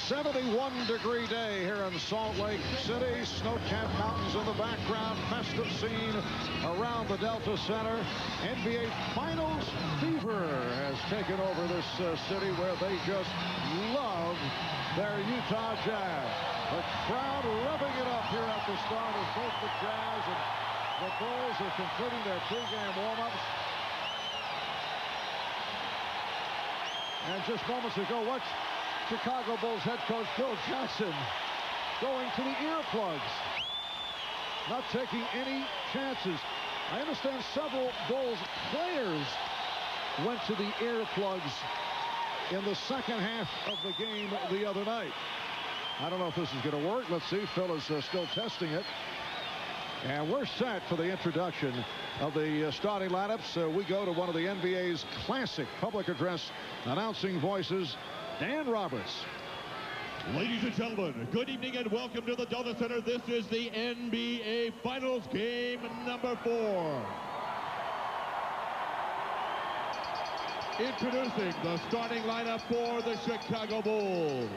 71-degree day here in Salt Lake City. Snow-capped mountains in the background. Festive scene around the Delta Center. NBA Finals fever has taken over this city, where they just love their Utah Jazz. The crowd revving it up here at the start as both the Jazz and the Bulls are completing their pregame warm-ups. And just moments ago, watch Chicago Bulls head coach Phil Jackson going to the earplugs, not taking any chances. I understand several Bulls players went to the earplugs in the second half of the game the other night. I don't know if this is going to work. Let's see. Phil is still testing it. And we're set for the introduction of the starting lineups. We go to one of the NBA's classic public address announcing voices, Dan Roberts. Ladies and gentlemen, good evening and welcome to the Delta Center. This is the NBA Finals game number 4. Introducing the starting lineup for the Chicago Bulls.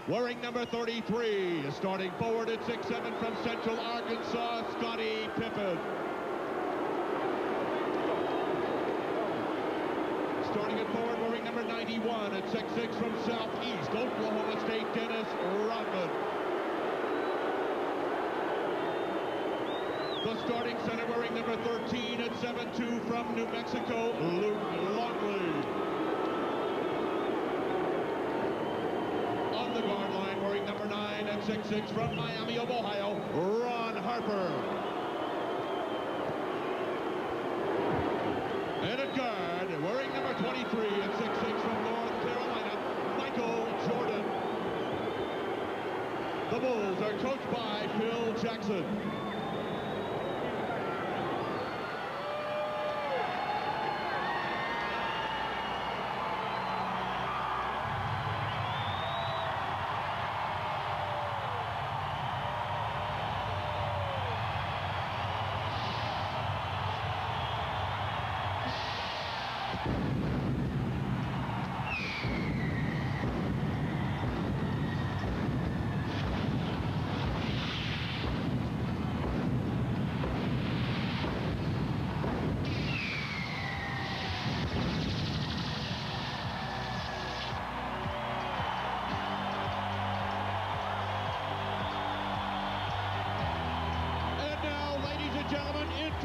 Wearing number 33, starting forward at 6'7" from Central Arkansas, Scottie Pippen. Starting at forward, wearing number 91 at 6'6" from Southeast Oklahoma State, Dennis Rodman. The starting center, wearing number 13 at 7'2" from New Mexico, Luke Longley. On the guard line, wearing number 9 at 6'6" from Miami of Ohio, Ron Harper. And at guard, wearing number 23 at 6'6" from North Carolina, Michael Jordan. The Bulls are coached by Phil Jackson.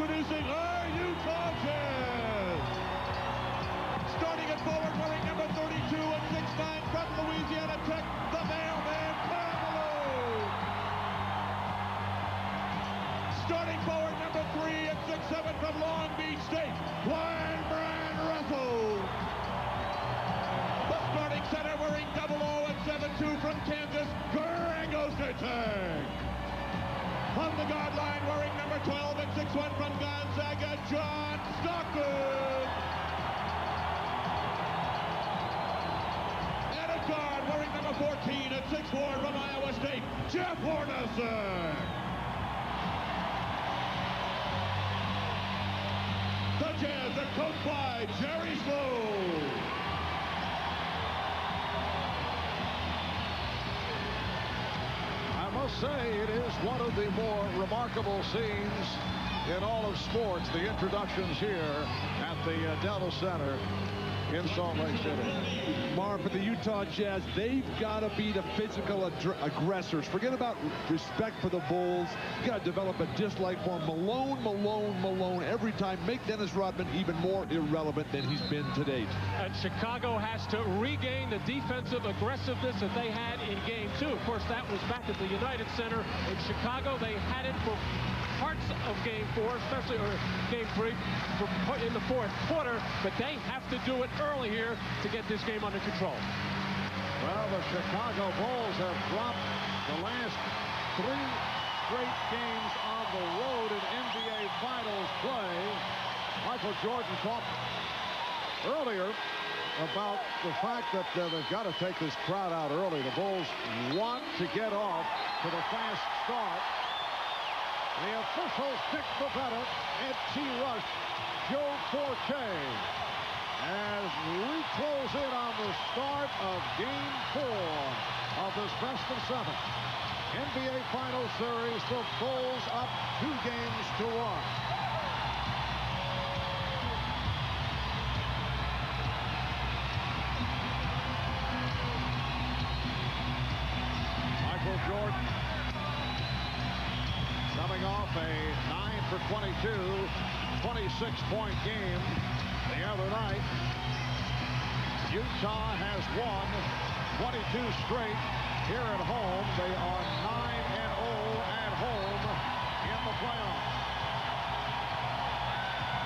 Introducing our Utah Jazz. Starting at forward, wearing number 32 at 6'9" from Louisiana Tech, the mailman, Carmelo. Starting forward, number 3 at 6'7" from Long Beach State, Brian Russell. The starting center, wearing 00 at 7'2" from Kansas, Greg Ostertag. On the guard line, wearing number 12 at 6'1" from Gonzaga, John Stockton. And at guard, wearing number 14 at 6'4" from Iowa State, Jeff Hornacek. The Jazz are coached by Jerry Sloan. I must say, it is one of the more remarkable scenes in all of sports, the introductions here at the Delta Center in Salt Lake City. Marv, for the Utah Jazz, they've got to be the physical aggressors. Forget about respect for the Bulls. You got to develop a dislike for Malone every time. Make Dennis Rodman even more irrelevant than he's been to date. And Chicago has to regain the defensive aggressiveness that they had in Game 2. Of course, that was back at the United Center in Chicago. They had it for parts of Game 4, especially Game 3 in the fourth quarter, but they have to do it early here to get this game under control. Well, the Chicago Bulls have dropped the last 3 straight games on the road in NBA Finals play. Michael Jordan talked earlier about the fact that they've got to take this crowd out early. The Bulls want to get off to the fast start. The officials pick the better at T-Rush, Joe Forte, as we close in on the start of Game 4 of this best of 7. NBA Finals Series, the Bulls up 2 games to 1. Michael Jordan coming off a 9 for 22, 26-point game the other night. Utah has won 22 straight here at home. They are 9-0 at home in the playoffs.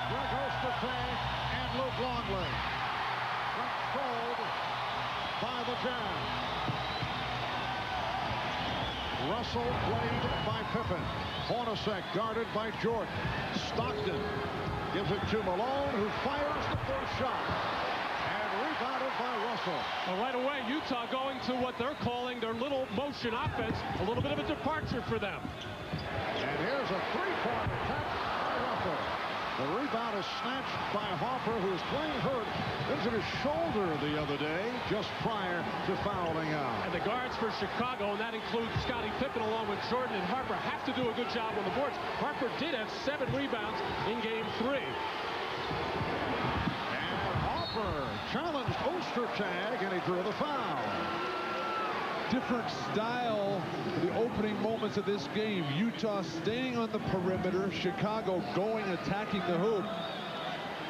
Greg Ostertag and Luke Longley controlled by the Jazz. Russell played by Pippen. Hornacek guarded by Jordan. Stockton gives it to Malone, who fires the first shot. And rebounded by Russell. Well, right away, Utah going to what they're calling their little motion offense. A little bit of a departure for them. And here's a three-point attempt by Russell. The rebound is snatched by Harper, who is playing hurt. Injured his shoulder the other day, just prior to fouling out. And the guards for Chicago, and that includes Scottie Pippen along with Jordan and Harper, have to do a good job on the boards. Harper did have 7 rebounds in Game 3. And Harper challenged Ostertag, and he drew the foul. Different style for the opening moments of this game. Utah staying on the perimeter. Chicago going, attacking the hoop.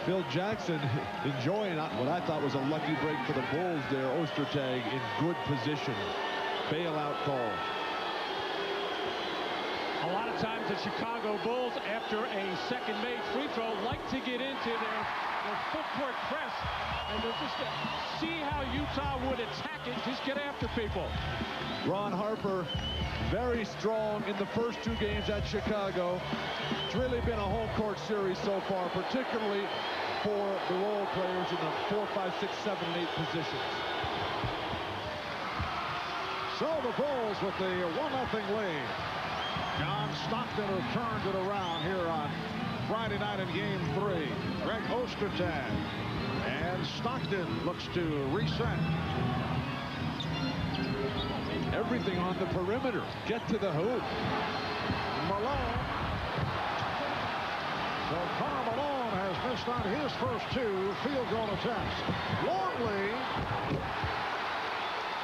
Phil Jackson enjoying what I thought was a lucky break for the Bulls there. Ostertag in good position. Bailout call. A lot of times the Chicago Bulls, after a second made free throw, like to get into their full court press and just see how Utah would attack it, just get after people. Ron Harper, very strong in the first 2 games at Chicago. It's really been a home court series so far, particularly for the role players in the 4, 5, 6, 7, and 8 positions. So the Bulls with the 1-0 lead. John Stockton has turned it around here on Friday night in Game 3. Greg Ostertag. And Stockton looks to reset. Everything on the perimeter. Get to the hoop. Malone. So Karl Malone has missed on his first 2 field goal attempts. Longley.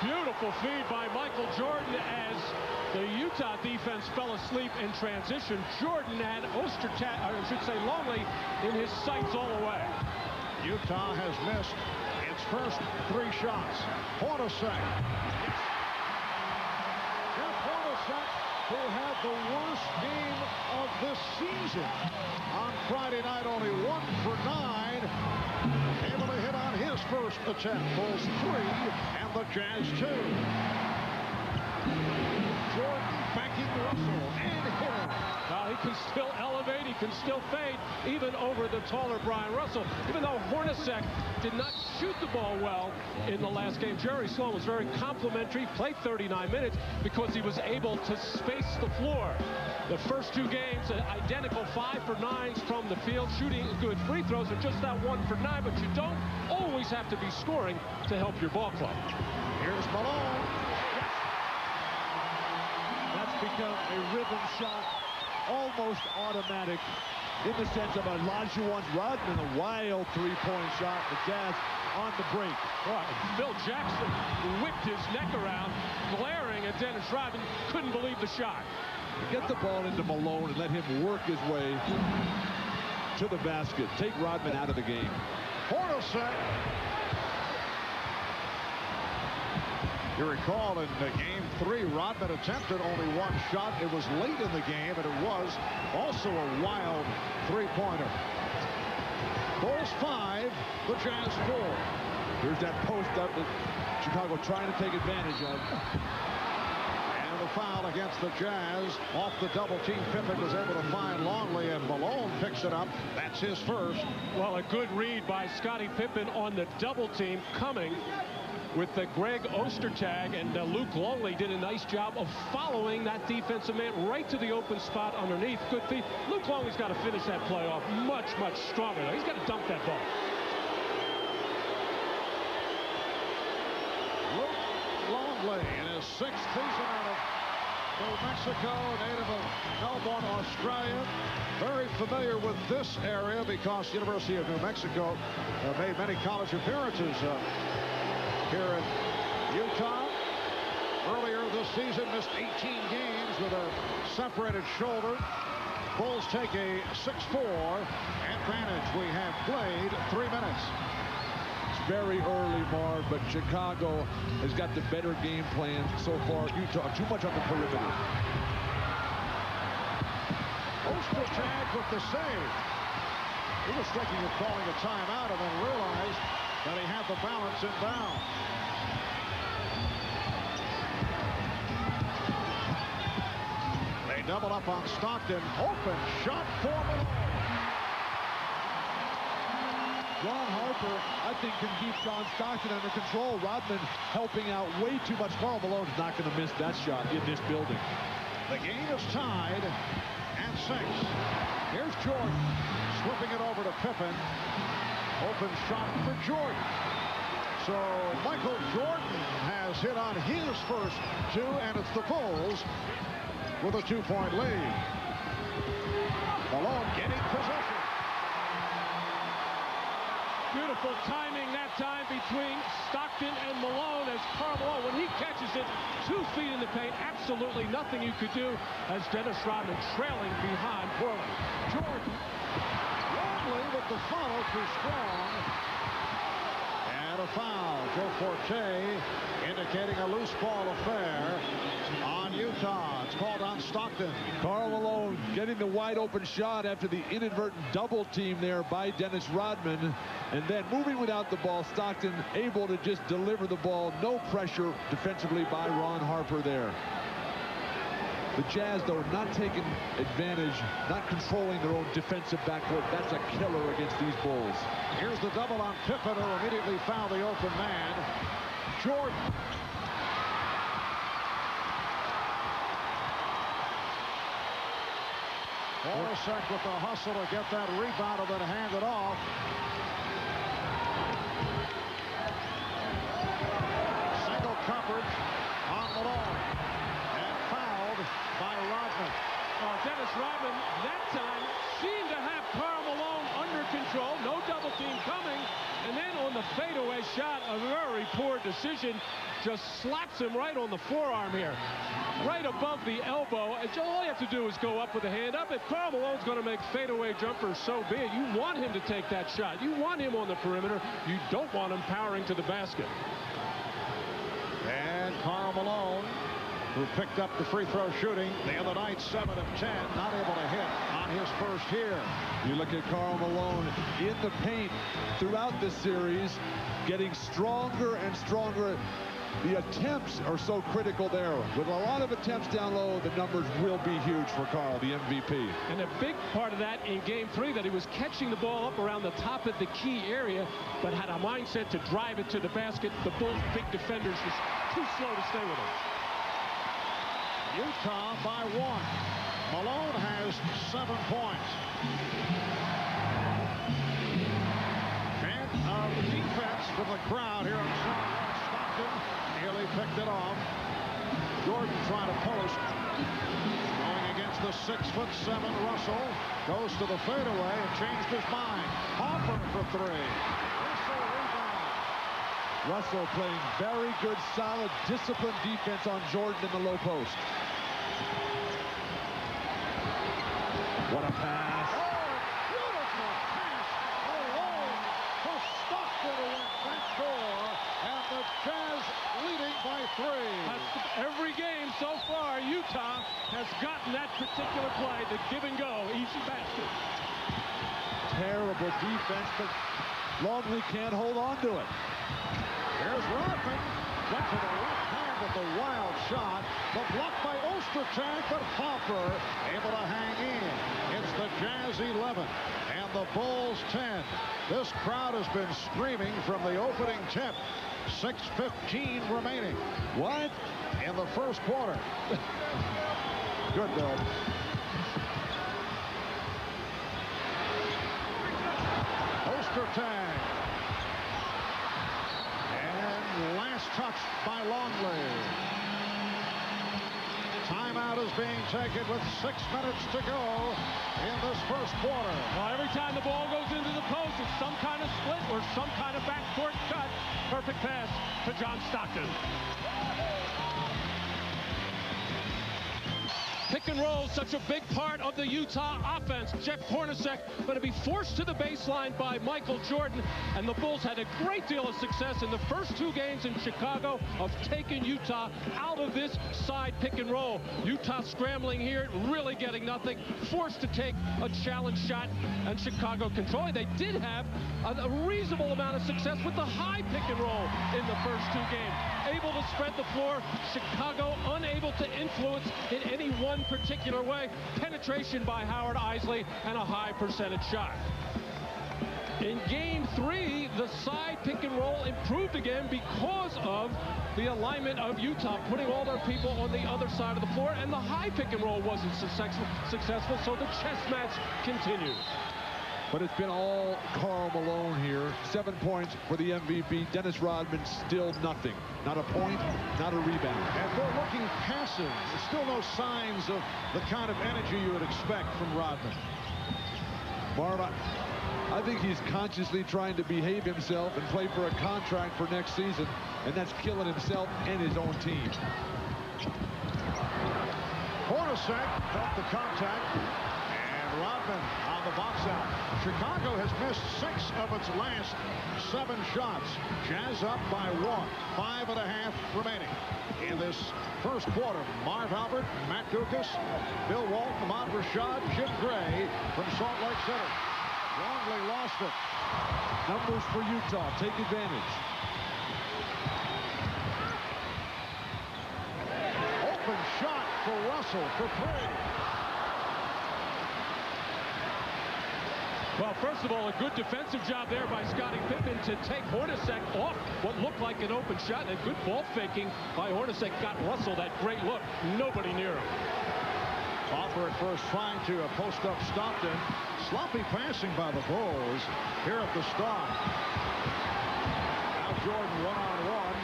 Beautiful feed by Michael Jordan as the Utah defense fell asleep in transition. Jordan had Ostertag, or I should say Longley, in his sights all the way. Utah has missed its first 3 shots. Hornacek. Jeff Hornacek, who had the worst game of this season on Friday night, only 1 for 9. Able to hit on his first attempt. Pulls 3, and the Jazz 2. Jordan backing Russell and hit. He can still elevate, he can still fade, even over the taller Brian Russell. Even though Hornacek did not shoot the ball well in the last game, Jerry Sloan was very complimentary, played 39 minutes because he was able to space the floor. The first 2 games, identical 5 for 9s from the field, shooting good free throws, and just that 1 for 9, but you don't always have to be scoring to help your ball club. Here's Malone. That's become a rhythm shot, almost automatic, in the sense of Olajuwon's Rodman, a wild 3-point shot. The Jazz on the break. Phil Jackson whipped his neck around, glaring at Dennis Rodman, couldn't believe the shot. Get the ball into Malone and let him work his way to the basket. Take Rodman out of the game. Hornacek. You recall in Game 3, Rodman attempted only 1 shot. It was late in the game, and it was also a wild 3-pointer. Bulls 5, the Jazz 4. There's that post up that Chicago trying to take advantage of. And the foul against the Jazz. Off the double team, Pippen was able to find Longley, and Malone picks it up. That's his first. Well, a good read by Scottie Pippen on the double team coming with the Greg Ostertag, and Luke Longley did a nice job of following that defensive man right to the open spot underneath. Good feed. Luke Longley's got to finish that play off much, much stronger. He's got to dump that ball. Luke Longley in his 6th season out of New Mexico, native of Melbourne, Australia. Very familiar with this area because the University of New Mexico made many college appearances here in Utah. Earlier this season, missed 18 games with a separated shoulder. Bulls take a 6-4 advantage. We have played 3 minutes. It's very early, Marv, but Chicago has got the better game plan so far. Utah too much on the perimeter. Odcinek with the save. He was thinking of calling a timeout and then realized that he had the balance inbound. They double up on Stockton. Open shot for Malone. Ron Harper, I think, can keep John Stockton under control. Rodman helping out way too much. Karl Malone's not going to miss that shot in this building. The game is tied at 6. Here's Jordan slipping it over to Pippen. Open shot for Jordan. So Michael Jordan has hit on his first 2, and it's the Bulls with a 2-point lead. Malone getting possession. Beautiful timing that time between Stockton and Malone, as Karl Malone, when he catches it 2 feet in the paint, absolutely nothing you could do as Dennis Rodman trailing behind Portland. Jordan Longley with the follow too strong. And a foul. Joe Forte indicating a loose ball affair on Utah. It's called on Stockton. Karl Malone getting the wide open shot after the inadvertent double team there by Dennis Rodman. And then moving without the ball, Stockton able to just deliver the ball. No pressure defensively by Ron Harper there. The Jazz, though, not taking advantage, not controlling their own defensive backcourt. That's a killer against these Bulls. Here's the double on Pippen, who immediately found the open man. Jordan. Odcinek with the hustle to get that rebound and then hand it off. Single coverage on Malone. And fouled by Rodman. Dennis Rodman that time seemed to have Karl Malone under control. No double team coming. And then on the fadeaway shot, a very poor decision. Just slaps him right on the forearm here. Right above the elbow. And all you have to do is go up with a hand up. If Karl Malone's going to make fadeaway jumpers, so be it. You want him to take that shot. You want him on the perimeter. You don't want him powering to the basket. And Karl Malone, who picked up the free throw shooting the other night, 7 of 10, not able to hit on his first here. You look at Karl Malone in the paint throughout this series, getting stronger and stronger. The attempts are so critical there. With a lot of attempts down low, the numbers will be huge for Karl, the MVP. And a big part of that in Game 3, that he was catching the ball up around the top of the key area, but had a mindset to drive it to the basket. The Bulls' big defenders was too slow to stay with him. Utah by 1. Malone has 7 points. Chant of defense from the crowd here on Stockton. Nearly picked it off. Jordan trying to post. Going against the 6'7" Russell. Goes to the fadeaway and changed his mind. Harper for 3. Russell rebound. Russell playing very good, solid, disciplined defense on Jordan in the low post. What a pass. Oh, beautiful pass. Alone to Stockton who went back door. And the Jazz leading by 3. Every game so far, Utah has gotten that particular play, the give and go, easy basket. Terrible defense, but Longley can't hold on to it. Here's Rodman. Got to the left hand with the wild shot. The block by Odcinek, but Harper able to hang in. It's the Jazz 11 and the Bulls 10. This crowd has been screaming from the opening tip. 6:15 remaining. What? In the first quarter. Good, Bill. Odcinek. And last touch by Longley. timeout is being taken with 6 minutes to go in this first quarter. Well, every time the ball goes into the post, it's some kind of split or some kind of backcourt cut. Perfect pass to John Stockton. Pick and roll, such a big part of the Utah offense. Jeff Hornacek going to be forced to the baseline by Michael Jordan, and the Bulls had a great deal of success in the first 2 games in Chicago of taking Utah out of this side pick and roll. Utah scrambling here, really getting nothing, forced to take a challenge shot, and Chicago controlling. They did have a reasonable amount of success with the high pick and roll in the first 2 games. Able to spread the floor, Chicago unable to influence in any one particular way. Penetration by Howard Eisley and a high percentage shot. In game 3, the side pick and roll improved again because of the alignment of Utah, putting all their people on the other side of the floor, and the high pick and roll wasn't successful, so the chess match continues. But it's been all Karl Malone here. 7 points for the MVP. Dennis Rodman, still nothing. Not a point, not a rebound. And they're looking passive. There's still no signs of the kind of energy you would expect from Rodman. Marv, I think he's consciously trying to behave himself and play for a contract for next season, and that's killing himself and his own team. Hornacek felt the contact, and Rodman on the box out. Chicago has missed 6 of its last 7 shots. Jazz up by 1. 5.5 remaining in this first quarter. Marv Albert, Matt Dukas, Bill Walton, Ahmad Rashad, Jim Gray from Salt Lake City. Longley lost it. Numbers for Utah. Take advantage. Open shot for Russell for 3. Well, first of all, a good defensive job there by Scottie Pippen to take Hornacek off what looked like an open shot, and good ball faking by Hornacek got Russell that great look. Nobody near him. Hoffer at first trying to post up Stockton. Sloppy passing by the Bulls here at the start. Now Jordan one-on-one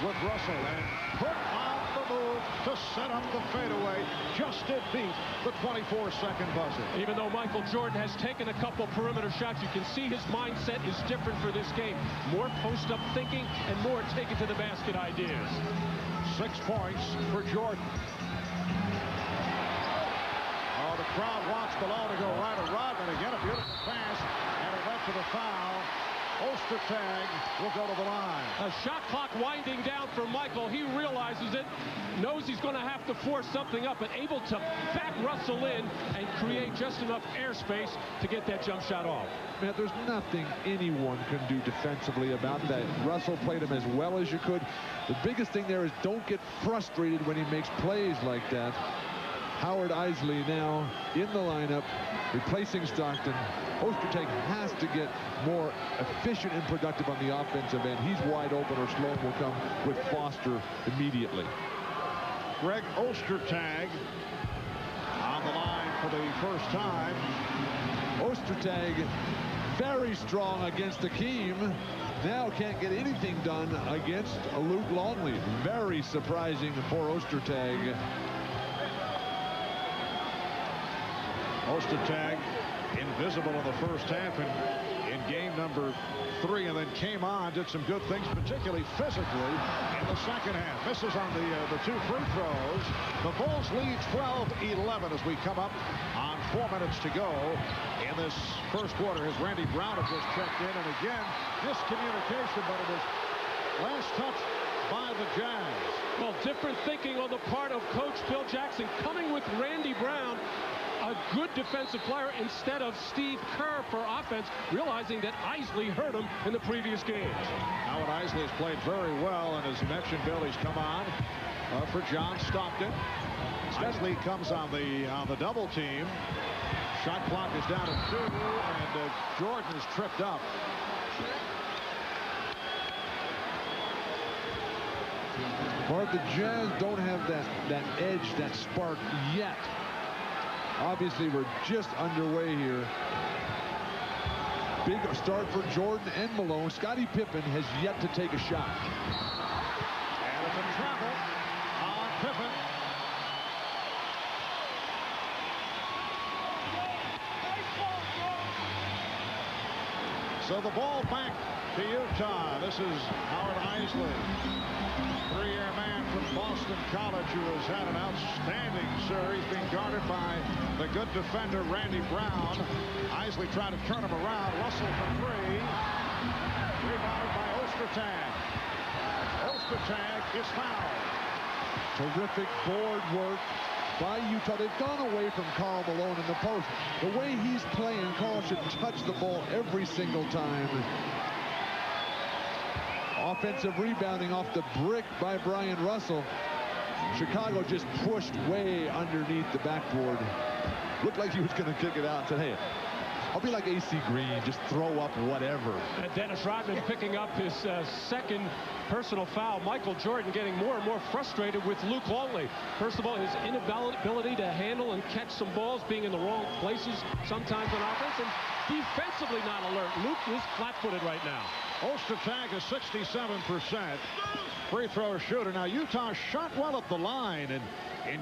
with Russell, and put on the move to set up the fadeaway. Just did beat the 24-second buzzer. Even though Michael Jordan has taken a couple perimeter shots, you can see his mindset is different for this game. More post-up thinking and more take it to the basket ideas. 6 points for Jordan. Oh, the crowd wants below to go right at Rodman. Again, a beautiful pass, and it led to the foul. Ostertag will go to the line. A shot clock winding down for Michael. He realizes it, knows he's going to have to force something up, but able to back Russell in and create just enough airspace to get that jump shot off. Man, there's nothing anyone can do defensively about that. Russell played him as well as you could. The biggest thing there is don't get frustrated when he makes plays like that. Howard Eisley now in the lineup, replacing Stockton. Ostertag has to get more efficient and productive on the offensive end. He's wide open, or Sloan will come with Foster immediately. Greg Ostertag on the line for the first time. Ostertag very strong against Akeem. Now can't get anything done against Luke Longley. Very surprising for Ostertag. Ostertag invisible in the first half in game number 3, and then came on, did some good things, particularly physically, in the second half. Misses on the 2 free throws. The Bulls lead 12-11 as we come up on 4 minutes to go in this first quarter, as Randy Brown has just checked in, and again, miscommunication, but it was last touch by the Jazz. Well, different thinking on the part of Coach Phil Jackson, coming with Randy Brown, a good defensive player, instead of Steve Kerr for offense, realizing that Eisley hurt him in the previous games. Howard Eisley has played very well, and as mentioned, Bill, he's come on for John Stockton. Eisley comes on the double team. Shot clock is down at 2, and Jordan is tripped up. Mark, the Jazz don't have that edge, that spark yet. Obviously, we're just underway here. Big start for Jordan and Malone. Scottie Pippen has yet to take a shot. And it's a travel on Pippen. So the ball back to Utah. This is Howard Isley, three-year man from Boston College, who has had an outstanding series, being guarded by the good defender Randy Brown. Isley tried to turn him around. Russell for three. Rebounded by Ostertag. Ostertag is fouled. Terrific board work by Utah. They've gone away from Karl Malone in the post. The way he's playing, Karl should touch the ball every single time. Offensive rebounding off the brick by Brian Russell. Chicago just pushed way underneath the backboard. Looked like he was going to kick it out and said, hey, I'll be like AC Green, just throw up whatever. And Dennis Rodman picking up his second personal foul. Michael Jordan getting more and more frustrated with Luke Longley. First of all, his inability to handle and catch some balls, being in the wrong places sometimes on offense, and defensively not alert. Luke is flat-footed right now. Ostertag is 67% free throw shooter. Now, Utah shot well at the line in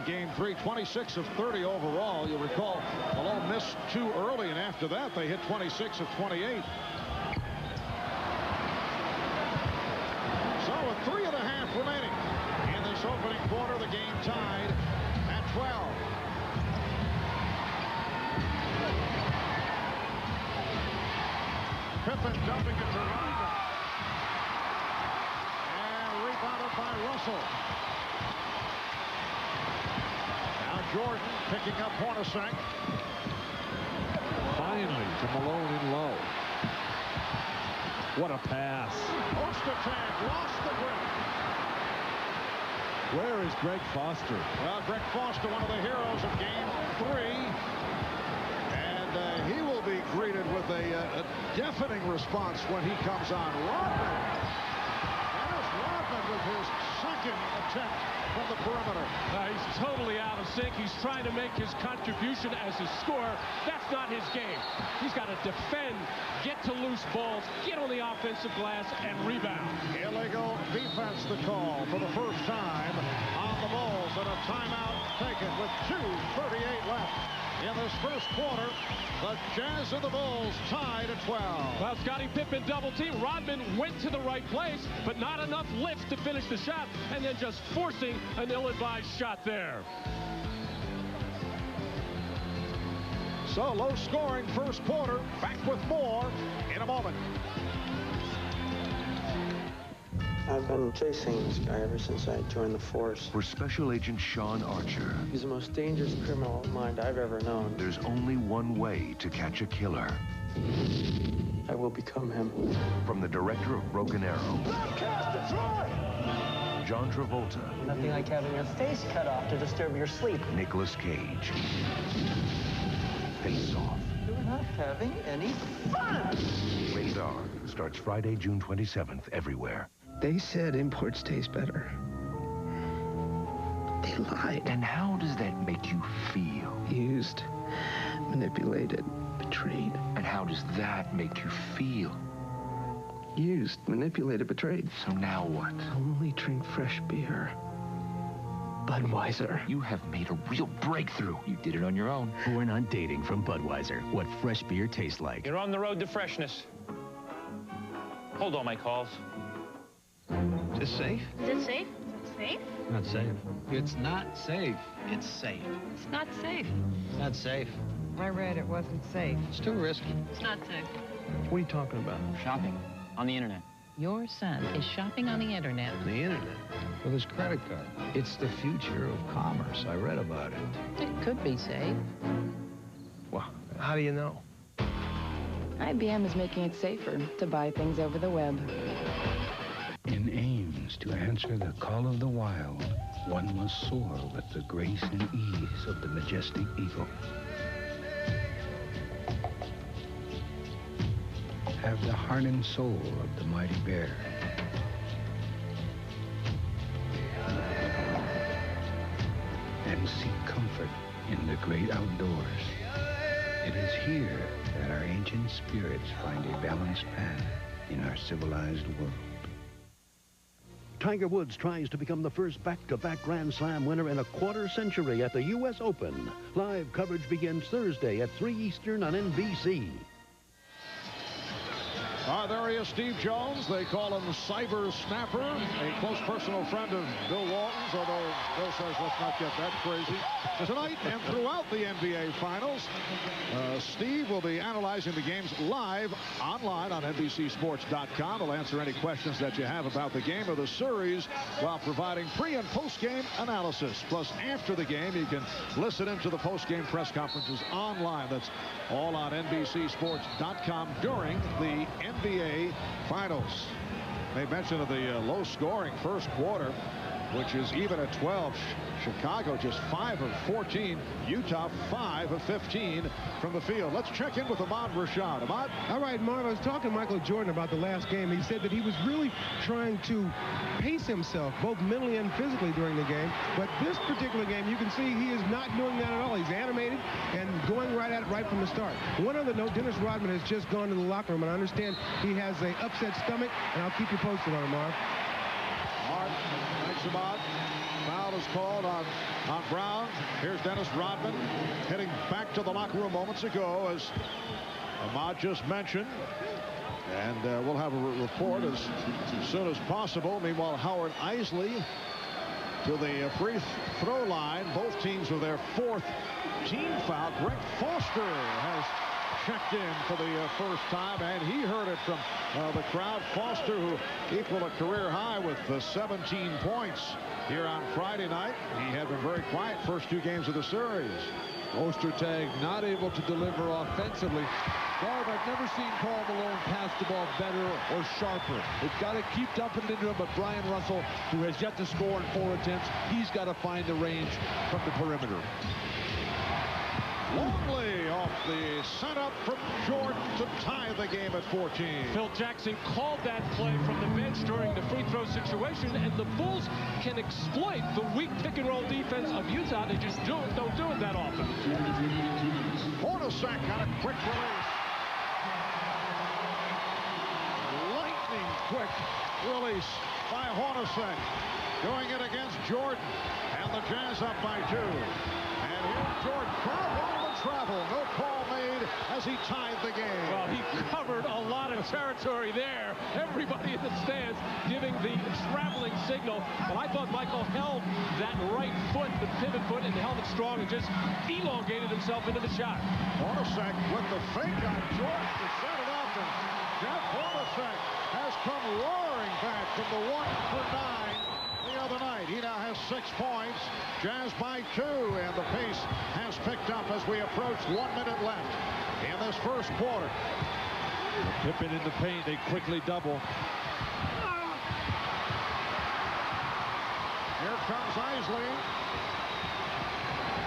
game 3, 26 of 30 overall. You'll recall Malone missed 2 early, and after that they hit 26 of 28. So with 3.5 remaining in this opening quarter, the game tied at 12. Pippen dumping it to Rodman. And rebounded by Russell. Now Jordan picking up Hornacek. Finally to Malone in low. What a pass. Ostertag lost the grip. Where is Greg Foster? Well, Greg Foster, one of the heroes of game 3. And he will be greeted with a deafening response when he comes on. Rodman. Dennis Rodman with his second attempt from the perimeter. He's totally out of sync. He's trying to make his contribution as a scorer. That's not his game. He's got to defend, get to loose balls, get on the offensive glass, and rebound. Illegal defense the call for the first time on the Bulls, and a timeout taken with 2:38 left. In this first quarter, the Jazz and the Bulls tied at 12. Well, Scottie Pippen double team. Rodman went to the right place, but not enough lift to finish the shot, and then just forcing an ill-advised shot there. So low scoring first quarter. Back with more in a moment. I've been chasing this guy ever since I joined the force. For Special Agent Sean Archer, He's the most dangerous criminal mind I've ever known. there's only one way to catch a killer. I will become him. From the director of Broken Arrow, John Travolta, Nothing like having your face cut off to disturb your sleep. Nicolas Cage. Face Off. You're not having any fun! Rated R starts Friday, June 27th, everywhere. They said imports taste better. They lied. And how does that make you feel? Used, manipulated, betrayed. And how does that make you feel? Used, manipulated, betrayed. So now what? Only drink fresh beer. Budweiser. You have made a real breakthrough. You did it on your own. Born on dating from Budweiser. What fresh beer tastes like. You're on the road to freshness. Hold all my calls. Is this safe? Is it safe? Is it safe? Not safe. It's not safe. It's safe. It's not safe. Not safe. I read it wasn't safe. It's too risky. It's not safe. What are you talking about? Shopping on the internet. Your son is shopping on the internet. The internet. With his credit card. It's the future of commerce. I read about it. It could be safe. Well, how do you know? IBM is making it safer to buy things over the web. In aims to answer the call of the wild, one must soar with the grace and ease of the majestic eagle. Have the heart and soul of the mighty bear. And seek comfort in the great outdoors. It is here that our ancient spirits find a balanced path in our civilized world. Tiger Woods tries to become the first back-to-back Grand Slam winner in a quarter century at the U.S. Open. Live coverage begins Thursday at 3 Eastern on NBC. There he is, Steve Jones. They call him Cyber Snapper, a close personal friend of Bill Walton's, although Bill says let's not get that crazy. Tonight and throughout the NBA Finals, Steve will be analyzing the games live online on NBCSports.com. He'll answer any questions that you have about the game or the series while providing pre- and post-game analysis. Plus, after the game, you can listen into the post-game press conferences online. That's all on NBCSports.com during the NBA Finals. They mentioned the low-scoring first quarter, which is even at 12. Chicago just 5 of 14. Utah 5 of 15 from the field. Let's check in with Ahmad Rashad. Ahmad? All right, Marv, I was talking to Michael Jordan about the last game. He said that he was really trying to pace himself, both mentally and physically during the game. But this particular game, you can see he is not doing that at all. He's animated and going right at it right from the start. One other note, Dennis Rodman has just gone to the locker room, and I understand he has an upset stomach, and I'll keep you posted on it, Marv. All right, thanks, Ahmad. Foul is called on Brown. Here's Dennis Rodman heading back to the locker room moments ago, as Ahmad just mentioned. And we'll have a report as soon as possible. Meanwhile, Howard Isley to the free throw line. Both teams with their 4th team foul. Greg Foster has checked in for the first time, and he heard it from the crowd. Foster, who equaled a career high with 17 points here on Friday night. He had been very quiet first 2 games of the series. Ostertag not able to deliver offensively. Barb, I've never seen Karl Malone pass the ball better or sharper. They've got to keep dumping it into him, but Brian Russell, who has yet to score in 4 attempts, he's got to find the range from the perimeter. Longley off the setup from Jordan to tie the game at 14. Phil Jackson called that play from the bench during the free throw situation, and the Bulls can exploit the weak pick-and-roll defense of Utah. They just don't do it that often. Hornacek got a quick release. Lightning quick release by Hornacek. Doing it against Jordan. And the Jazz up by 2. And here's Jordan. Travel. No call made as he tied the game. Well, he covered a lot of territory there. Everybody in the stands giving the traveling signal. But I thought Michael held that right foot, the pivot foot, and held it strong and just elongated himself into the shot. Hornacek with the fake on Jordan to set it up. And Jeff Hornacek has come roaring back from the 1 for 9. The other night. He now has 6 points. Jazz by 2, and the pace has picked up as we approach 1 minute left in this first quarter. Pippen in the paint, they quickly double. Here comes Isley.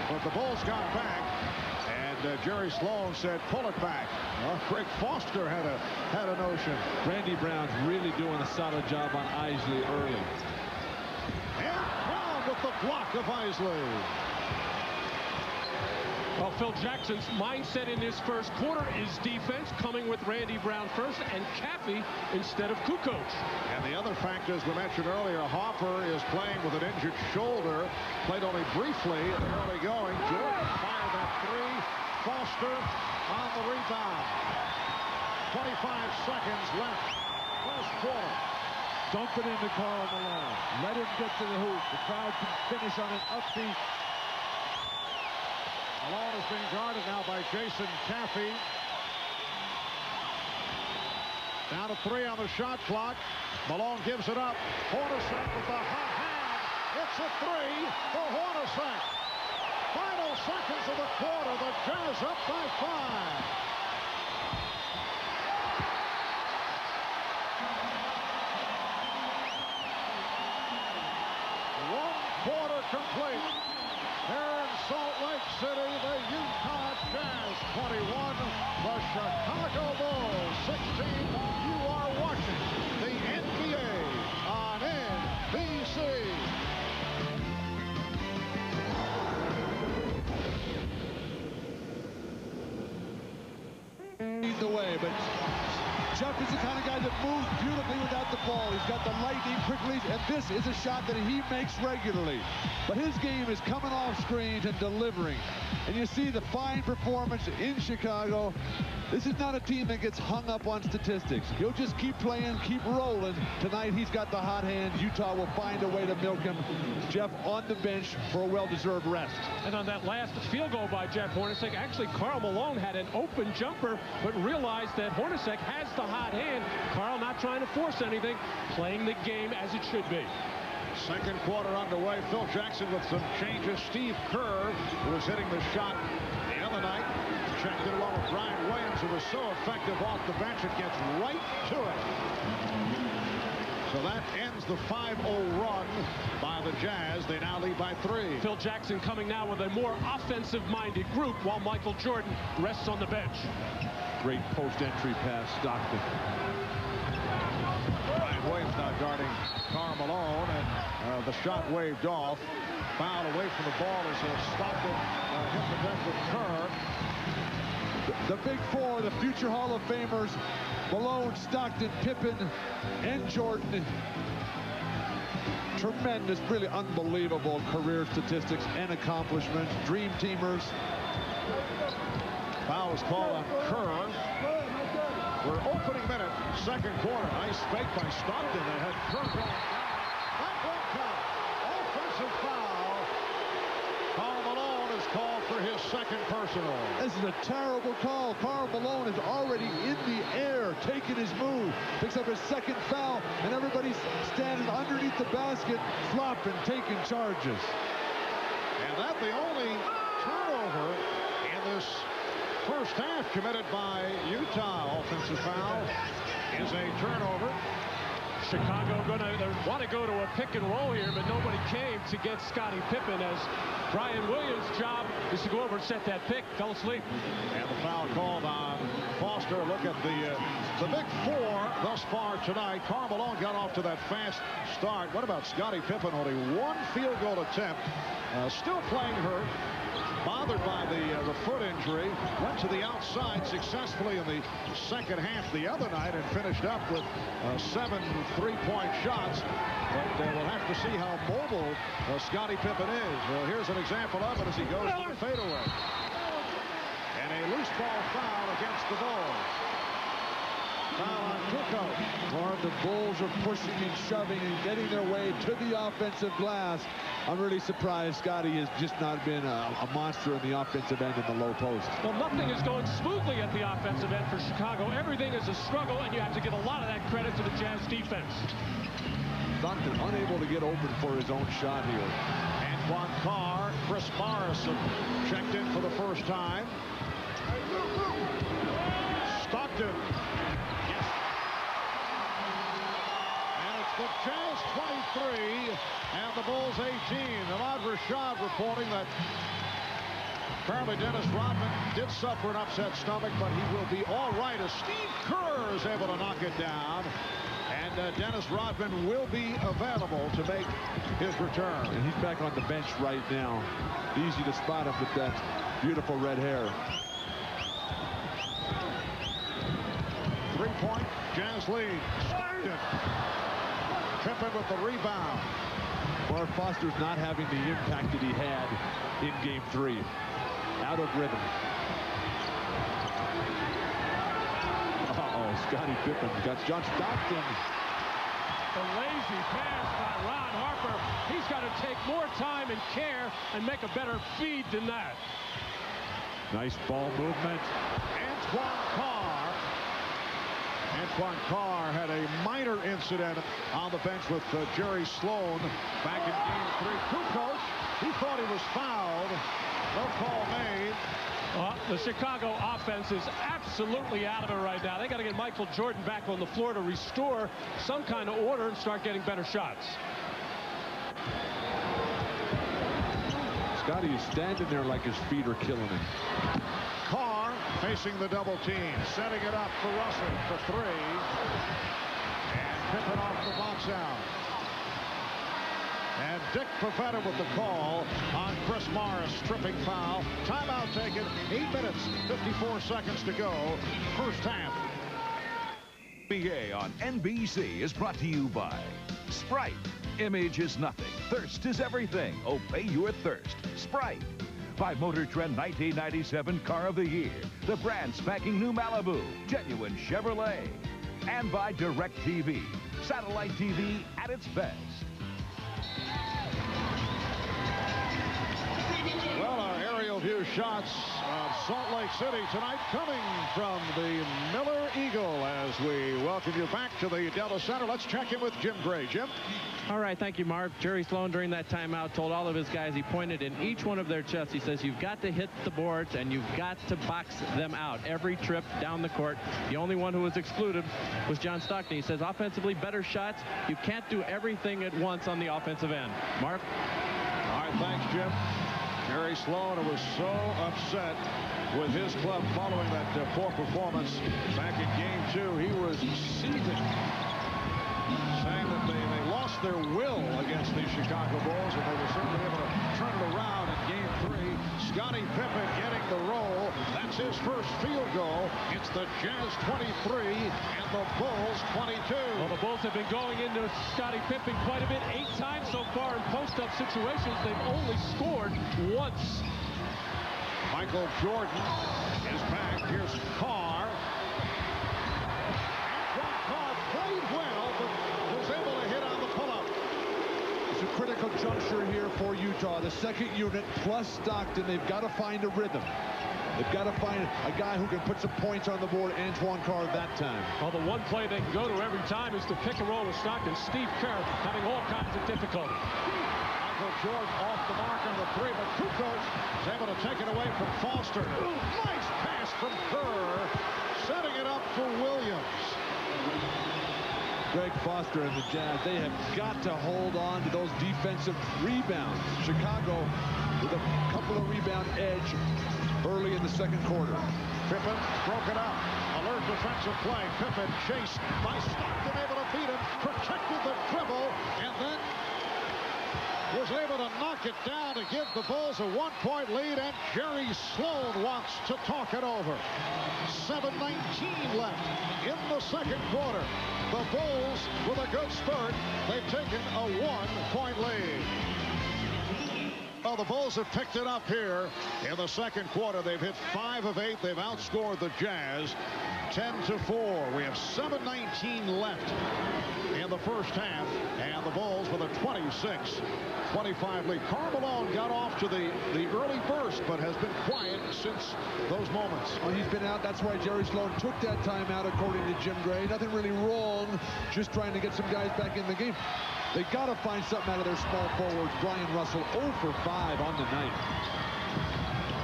But the Bulls got back, and Jerry Sloan said, pull it back. Well, Greg Foster had a notion. Randy Brown's really doing a solid job on Isley early. And Brown with the block of Isley. Well, Phil Jackson's mindset in this first quarter is defense, coming with Randy Brown first and Caffey instead of Kukoc. And the other factor, as we mentioned earlier, Hopper is playing with an injured shoulder. Played only briefly in the early going. Jordan fired that 3. Foster on the rebound. 25 seconds left. First quarter. Dump it into Karl Malone. Let him get to the hoop. The crowd can finish on an upbeat. Malone is being guarded now by Jason Caffey. Down to 3 on the shot clock. Malone gives it up. Hornacek with the hot hand. It's a 3 for Hornacek. Final seconds of the quarter. The Jazz up by 5. Quarter complete. Here in Salt Lake City, the Utah Jazz 21, the Chicago Bulls 16. You are watching the NBA on NBC. Lead the way, but Jeff is the kind of guy that moves beautifully without the ball. He's got the lightning quickly, and this is a shot that he makes regularly. But his game is coming off screens and delivering. And you see the fine performance in Chicago. This is not a team that gets hung up on statistics. He'll just keep playing, keep rolling. Tonight, he's got the hot hand. Utah will find a way to milk him. Jeff on the bench for a well-deserved rest. And on that last field goal by Jeff Hornacek, actually, Karl Malone had an open jumper, but realized that Hornacek has the hot hand. Karl not trying to force anything, playing the game as it should be. Second quarter underway. Phil Jackson with some changes. Steve Kerr, who was hitting the shot the other night, checked it along with Brian Williams, who was so effective off the bench, it gets right to it. So that ends the 5-0 run by the Jazz. They now lead by 3. Phil Jackson coming now with a more offensive-minded group, while Michael Jordan rests on the bench. Great post-entry pass, Stockton. Brian Williams now guarding Karl Malone, and the shot waved off. Foul away from the ball as Stockton hit the deck with Kerr. The big four, the future Hall of Famers, Malone, Stockton, Pippen, and Jordan. Tremendous, really unbelievable career statistics and accomplishments. Dream teamers. Foul is called on Kerr. We're opening minute, second quarter. Nice fake by Stockton. They had Kerr going down. That won't count. Offensive foul. Karl Malone is called for his second personal. This is a terrible call. Karl Malone is already in the air, taking his move. Picks up his second foul, and everybody's standing underneath the basket, flopping, taking charges. And that's the only turnover in this first half committed by Utah. Offensive foul is a turnover. Chicago they want to go to a pick and roll here, but nobody came to get Scottie Pippen, as Brian Williams' job is to go over and set that pick. Fell asleep. And the foul called on Foster. Look at the big four thus far tonight. Karl Malone got off to that fast start. What about Scottie Pippen? Only one field goal attempt. Still playing hurt. Bothered by the foot injury. Went to the outside successfully in the second half the other night and finished up with 7 3-point shots. But we'll have to see how mobile Scottie Pippen is. Well, here's an example of it as he goes to the fadeaway. And a loose ball foul against the Bulls. Foul on Kukoc. The Bulls are pushing and shoving and getting their way to the offensive glass. I'm really surprised Scottie has just not been a monster in the offensive end in the low post. Well, nothing is going smoothly at the offensive end for Chicago. Everything is a struggle, and you have to give a lot of that credit to the Jazz defense. Stockton unable to get open for his own shot here. Antoine Carr, Chris Morrison checked in for the first time. Stockton. Yes. And it's the Jazz 23 and the Bulls 18. Ahmad Rashad reporting that apparently Dennis Rodman did suffer an upset stomach, but he will be all right as Steve Kerr is able to knock it down. And Dennis Rodman will be available to make his return. And he's back on the bench right now. Easy to spot him with that beautiful red hair. 3-point Jazz lead. Stockton. Pippen with the rebound. Mark Foster's not having the impact that he had in Game 3. Out of rhythm. Scottie Pippen got John Stockton. The lazy pass by Ron Harper. He's got to take more time and care and make a better feed than that. Nice ball movement. Antoine Carr had a minor incident on the bench with Jerry Sloan back in Game 3. Kukoc, he thought he was fouled. No call made. The Chicago offense is absolutely out of it right now. They got to get Michael Jordan back on the floor to restore some kind of order and start getting better shots. Scottie is standing there like his feet are killing him. Carr facing the double team, setting it up for Russell for 3. And Pippen off the box out. And Dick Pavetta with the call on Chris Morris, tripping foul. Timeout taken, 8 minutes, 54 seconds to go, first half. NBA on NBC is brought to you by Sprite. Image is nothing. Thirst is everything. Obey your thirst. Sprite. By Motor Trend 1997 Car of the Year. The brand spanking new Malibu. Genuine Chevrolet. And by DirecTV. Satellite TV at its best. Well, our aerial view shots of Salt Lake City tonight coming from the Miller Eagle as we welcome you back to the Delta Center. Let's check in with Jim Gray. Jim? All right, thank you, Marv. Jerry Sloan, during that timeout, told all of his guys, he pointed in each one of their chests. He says, you've got to hit the boards and you've got to box them out every trip down the court. The only one who was excluded was John Stockton. He says, offensively, better shots. You can't do everything at once on the offensive end. Marv? All right, thanks, Jim. Jerry Sloan was so upset with his club following that poor performance back in Game 2. He was seething, saying that they lost their will against the Chicago Bulls, and they were certainly able to turn it around in Game 3. Scottie Pippen getting the roll. That's his first field goal. It's the Jazz 23 and the Bulls 22. Well, the Bulls have been going into Scottie Pippen quite a bit. 8 times so far in post-up situations. They've only scored once. Michael Jordan is back. Here's Carr. Antoine Carr played well, but was able to hit on the pull-up. It's a critical juncture here for Utah. The second unit plus Stockton, they've got to find a rhythm. They've got to find a guy who can put some points on the board. Antoine Carr that time. Well, the one play they can go to every time is to pick and roll with Stockton. Steve Kerr having all kinds of difficulty. Michael Jordan off the mark on the 3, but Kukoc is able to take it away from Foster. Nice pass from Kerr, setting it up for Williams. Greg Foster and the Jazz, they have got to hold on to those defensive rebounds. Chicago with a couple of rebound edge early in the second quarter. Pippen broke it up. Alert defensive play. Pippen chased by Stockton, able to beat him, protected the dribble, and then was able to knock it down to give the Bulls a 1-point lead, and Jerry Sloan wants to talk it over. 7:19 left in the second quarter. The Bulls with a good start. They've taken a 1-point lead. Well, the Bulls have picked it up here in the second quarter. They've hit 5 of 8. They've outscored the Jazz 10-4. We have 7:19 left in the first half, and the Bulls with a 26-25 lead. Karl Malone got off to the early burst, but has been quiet since those moments. Well, he's been out. That's why Jerry Sloan took that timeout, according to Jim Gray. Nothing really wrong, just trying to get some guys back in the game. They got to find something out of their small forwards. Brian Russell 0 for 5 on the night.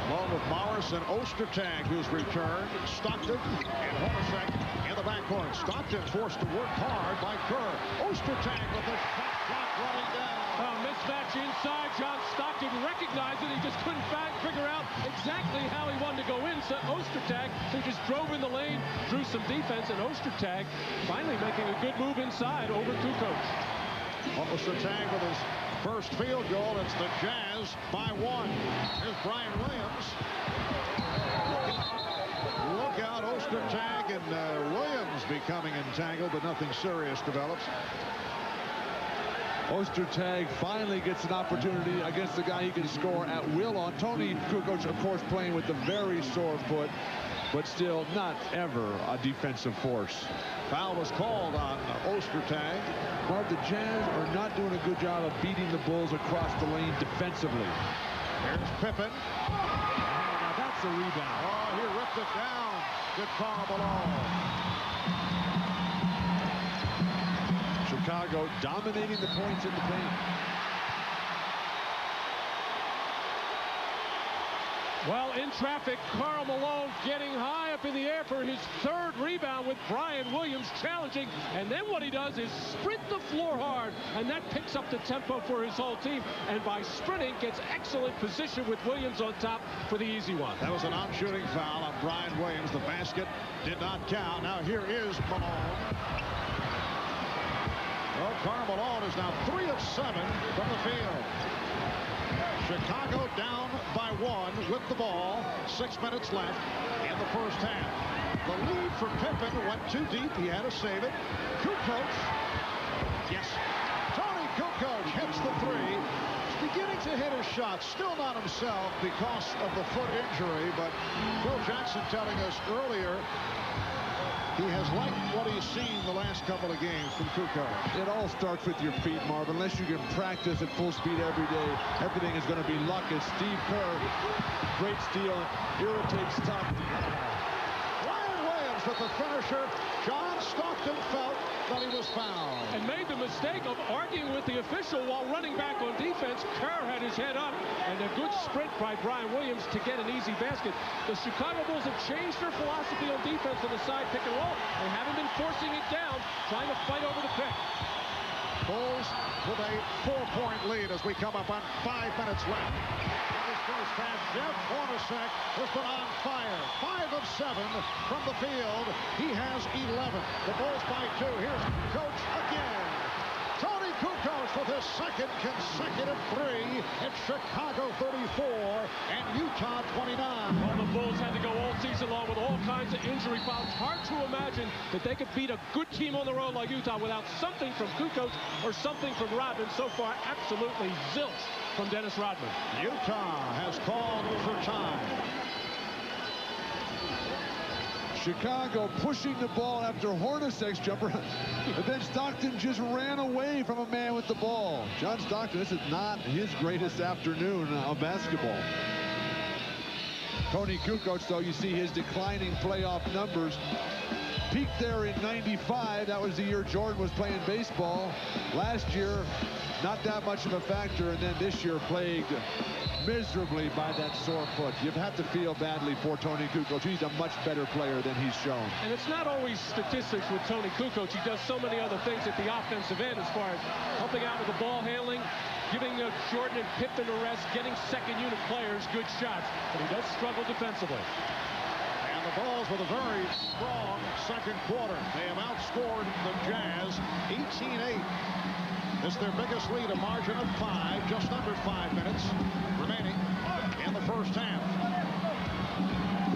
Along with Morris and Ostertag, who's returned. Stockton and Hornacek in the backcourt. Stockton forced to work hard by Kerr. Ostertag with the shot clock running down. Mismatch inside. John Stockton recognized it. He just couldn't figure out exactly how he wanted to go in. So Ostertag, he just drove in the lane, drew some defense, and Ostertag finally making a good move inside over Kukoc. Ostertag with his first field goal. It's the Jazz by 1. Here's Brian Williams. Look out, Ostertag and Williams becoming entangled, but nothing serious develops. Ostertag finally gets an opportunity against the guy he can score at will on. Tony Kukoc, of course, playing with a very sore foot, but still not ever a defensive force. Foul was called on Ostertag. Marv, the Jazz are not doing a good job of beating the Bulls across the lane defensively. Here's Pippen. Now that's a rebound. Oh, he ripped it down. Good Karl Malone. Chicago dominating the points in the paint. Well, in traffic, Karl Malone getting high up in the air for his 3rd rebound with Brian Williams challenging. And then what he does is sprint the floor hard, and that picks up the tempo for his whole team. And by sprinting, gets excellent position with Williams on top for the easy one. That was a non-shooting foul on Brian Williams. The basket did not count. Now here is Malone. Well, Karl Malone is now 3 of 7 from the field. Chicago down by 1 with the ball. 6 minutes left in the first half. The lead for Pippen went too deep. He had to save it. Kukoc. Yes. Tony Kukoc hits the three. He's beginning to hit his shots. Still not himself because of the foot injury. But Phil Jackson telling us earlier he has liked what he's seen the last couple of games from Kukoc. It all starts with your feet, Marv. Unless you can practice at full speed every day, everything is going to be luck. As Steve Kerr, great steal, irritates Stockton. Ryan Williams with the finisher. John Stockton felt that he was fouled. And made the mistake of arguing with the official while running back on defense. Kerr had his head up, and a good sprint by Brian Williams to get an easy basket. The Chicago Bulls have changed their philosophy on defense on the side pick and roll. They haven't been forcing it down, trying to fight over the pick. Bulls with a 4-point lead as we come up on 5 minutes left. First half, Jeff Hornacek has been on fire. 5 of 7 from the field. He has 11. The Bulls by 2. Here's Coach again. Tony Kukoc with his second consecutive three. It's Chicago 34 and Utah 29. Well, the Bulls had to go all season long with all kinds of injury fouls. Hard to imagine that they could beat a good team on the road like Utah without something from Kukoc or something from Rodman. So far, absolutely zilch from Dennis Rodman. Utah has called for time. Chicago pushing the ball after Hornacek's jumper. And then Stockton just ran away from a man with the ball. John Stockton, this is not his greatest afternoon of basketball. Tony Kukoc, though, you see his declining playoff numbers. Peaked there in '95. That was the year Jordan was playing baseball. Last year, not that much of a factor. And then this year, plagued miserably by that sore foot. You've had to feel badly for Tony Kukoc. He's a much better player than he's shown. And it's not always statistics with Tony Kukoc. He does so many other things at the offensive end as far as helping out with the ball handling, giving Jordan and Pippen a rest, getting second-unit players good shots. But he does struggle defensively. And the Bulls with a very strong second quarter. They have outscored the Jazz 18-8. It's their biggest lead, a margin of 5, just under 5 minutes remaining in the first half.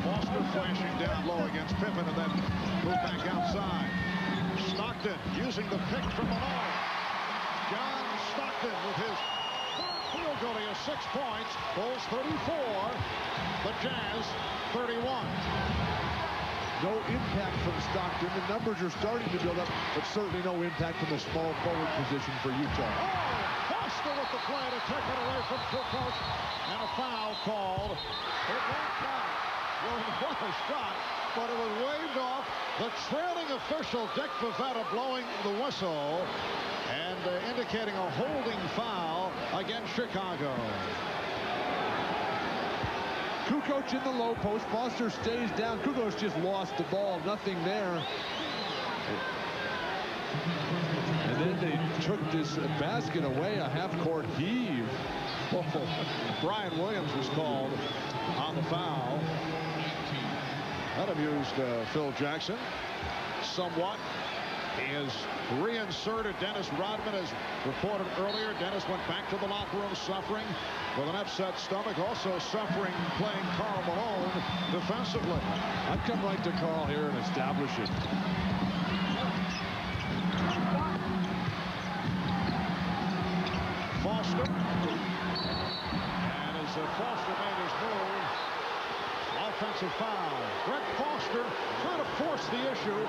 Foster flashing down low against Pippen and then moved back outside. Stockton using the pick from Malone. John Stockton with his third field goal. He has 6 points. Bulls 34, the Jazz 31. No impact from Stockton. The numbers are starting to build up, but certainly no impact from the small forward position for Utah. Oh, Foster with the play to take it away from Kukoc. And a foul called. It won't count. Well, what a shot, but it was waved off. The trailing official, Dick Pavetta, blowing the whistle and indicating a holding foul against Chicago. Kukoc in the low post. Foster stays down. Kukoc just lost the ball. Nothing there. And then they took this basket away. A half-court heave. Oh, Brian Williams was called on the foul. That amused Phil Jackson somewhat. He has reinserted Dennis Rodman, as reported earlier. Dennis went back to the locker room suffering with an upset stomach, also suffering playing Karl Malone defensively. I'd come right to Karl here and establish it. Foster. And as Foster made his move, offensive foul. Greg Foster trying to force the issue.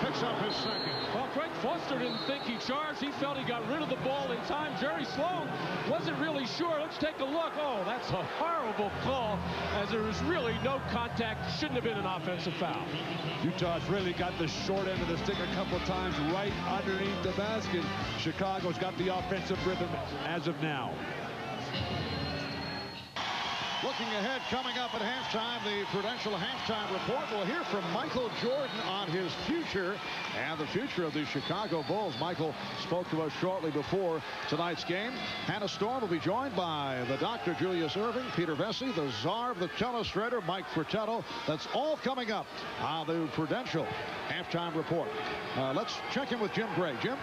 Picks up his second. Well, Greg Foster didn't think he charged. He felt he got rid of the ball in time. Jerry Sloan wasn't really sure. Let's take a look. Oh, that's a horrible call, as there was really no contact. Shouldn't have been an offensive foul. Utah's really got the short end of the stick a couple of times right underneath the basket. Chicago's got the offensive rhythm as of now. Looking ahead, coming up at halftime, the Prudential halftime report. We'll hear from Michael Jordan on his future and the future of the Chicago Bulls. Michael spoke to us shortly before tonight's game. Hannah Storm will be joined by the Dr. Julius Irving, Peter Vesey, the czar of the telestrator, Mike Fratello. That's all coming up on the Prudential halftime report. Let's check in with Jim Gray. Jim?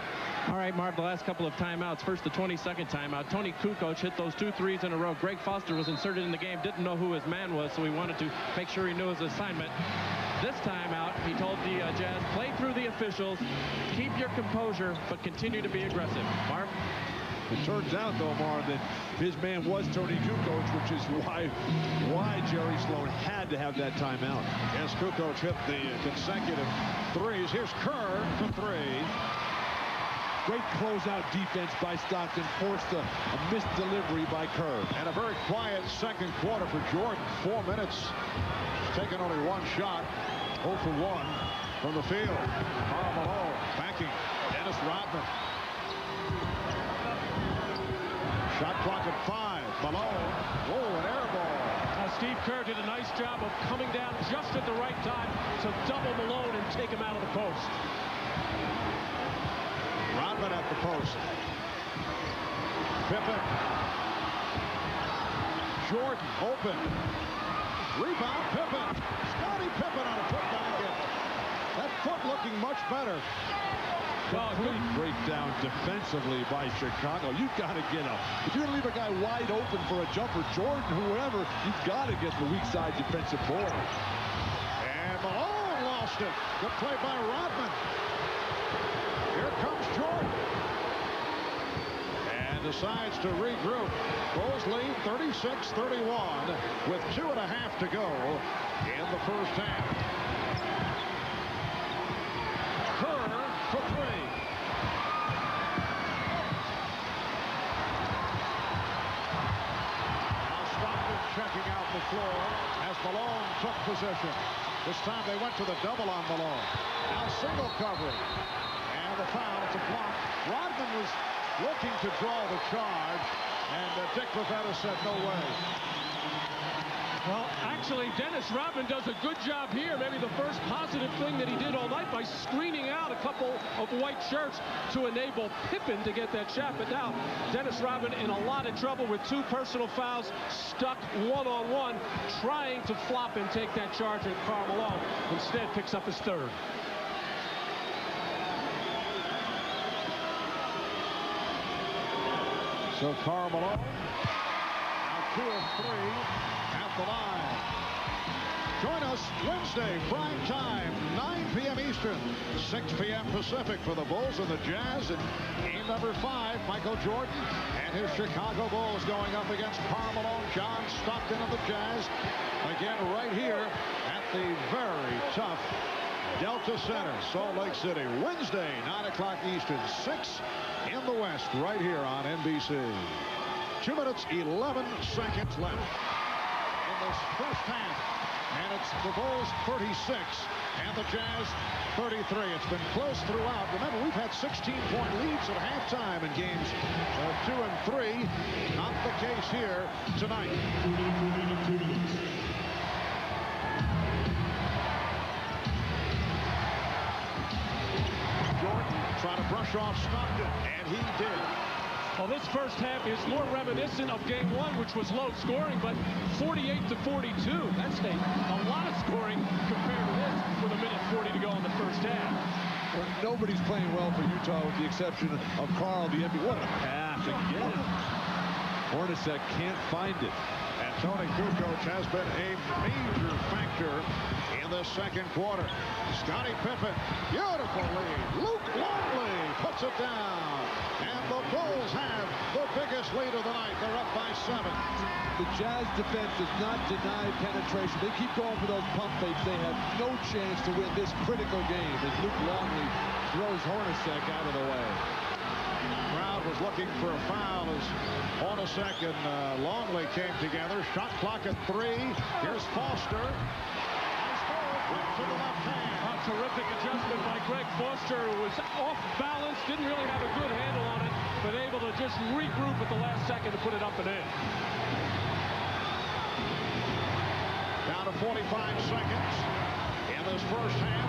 All right, Marv, the last couple of timeouts. First, the 22nd timeout. Tony Kukoc hit those 2 threes in a row. Greg Foster was inserted in the game, didn't know who his man was, so he wanted to make sure he knew his assignment. This time out, he told the Jazz, play through the officials, keep your composure, but continue to be aggressive. Marv? It turns out, though, Marv, that his man was Tony Kukoc, which is why Jerry Sloan had to have that timeout. Yes, Kukoc hit the consecutive threes. Here's Kerr for three. Great closeout defense by Stockton, forced a missed delivery by Kerr. And a very quiet second quarter for Jordan. 4 minutes. He's taken only one shot. 0 for 1 from the field. Karl Malone backing Dennis Rodman. Shot clock at 5. Malone. Whoa, an air ball. Steve Kerr did a nice job of coming down just at the right time to double Malone and take him out of the post. Rodman at the post. Pippen. Jordan open. Rebound Pippen. Scottie Pippen on a putback. That foot looking much better. Complete breakdown defensively by Chicago. You've got to get if you're going to leave a guy wide open for a jumper, Jordan, whoever, you've got to get the weak side defensive board. And Malone lost it. Good play by Rodman. Here comes Jordan. And decides to regroup. Bulls lead 36-31 with 2.5 to go in the first half. Kerr for three. Now Stockton checking out the floor as Malone took possession. This time they went to the double on Malone. Now single coverage. And the foul, it's a block. Rodman was looking to draw the charge, and Dick Pavetta said no way. Well, actually, Dennis Rodman does a good job here. Maybe the first positive thing that he did all night by screening out a couple of white shirts to enable Pippen to get that shot. But now, Dennis Rodman in a lot of trouble with 2 personal fouls, stuck one-on-one, trying to flop and take that charge at Karl Malone. Instead, picks up his third. So Karl Malone, now 2 of 3 at the line. Join us Wednesday, prime time, 9 p.m. Eastern, 6 p.m. Pacific for the Bulls and the Jazz. And game number 5, Michael Jordan and his Chicago Bulls going up against Karl Malone, John Stockton of the Jazz. Again, right here at the very tough Delta Center, Salt Lake City. Wednesday, 9 o'clock Eastern, 6 in the West, right here on NBC. 2 minutes, 11 seconds left in this first half. And it's the Bulls 36 and the Jazz 33. It's been close throughout. Remember, we've had 16-point leads at halftime in games 2 and 3. Not the case here tonight. Jordan trying to brush off Stockton, and he did. Well, this first half is more reminiscent of game 1, which was low scoring, but 48-42. That's a lot of scoring compared to this with 1:40 to go in the first half. Well, nobody's playing well for Utah with the exception of Karl, the MVP. What a pass again. Hornacek can't find it. And Tony Kukoc has been a major factor in the second quarter. Scottie Pippen, beautiful lead. Luke Longley puts it down. And the Bulls have the biggest lead of the night. They're up by 7. The Jazz defense does not deny penetration. They keep going for those pump fakes. They have no chance to win this critical game as Luke Longley throws Hornacek out of the way. Crowd was looking for a foul as Hornacek and Longley came together. Shot clock at 3. Here's Foster. Nice ball right to the left hand. A terrific adjustment by Greg Foster, who was off balance, didn't really have a good handle on it, but able to just regroup at the last second to put it up and in. Down to 45 seconds in this first half.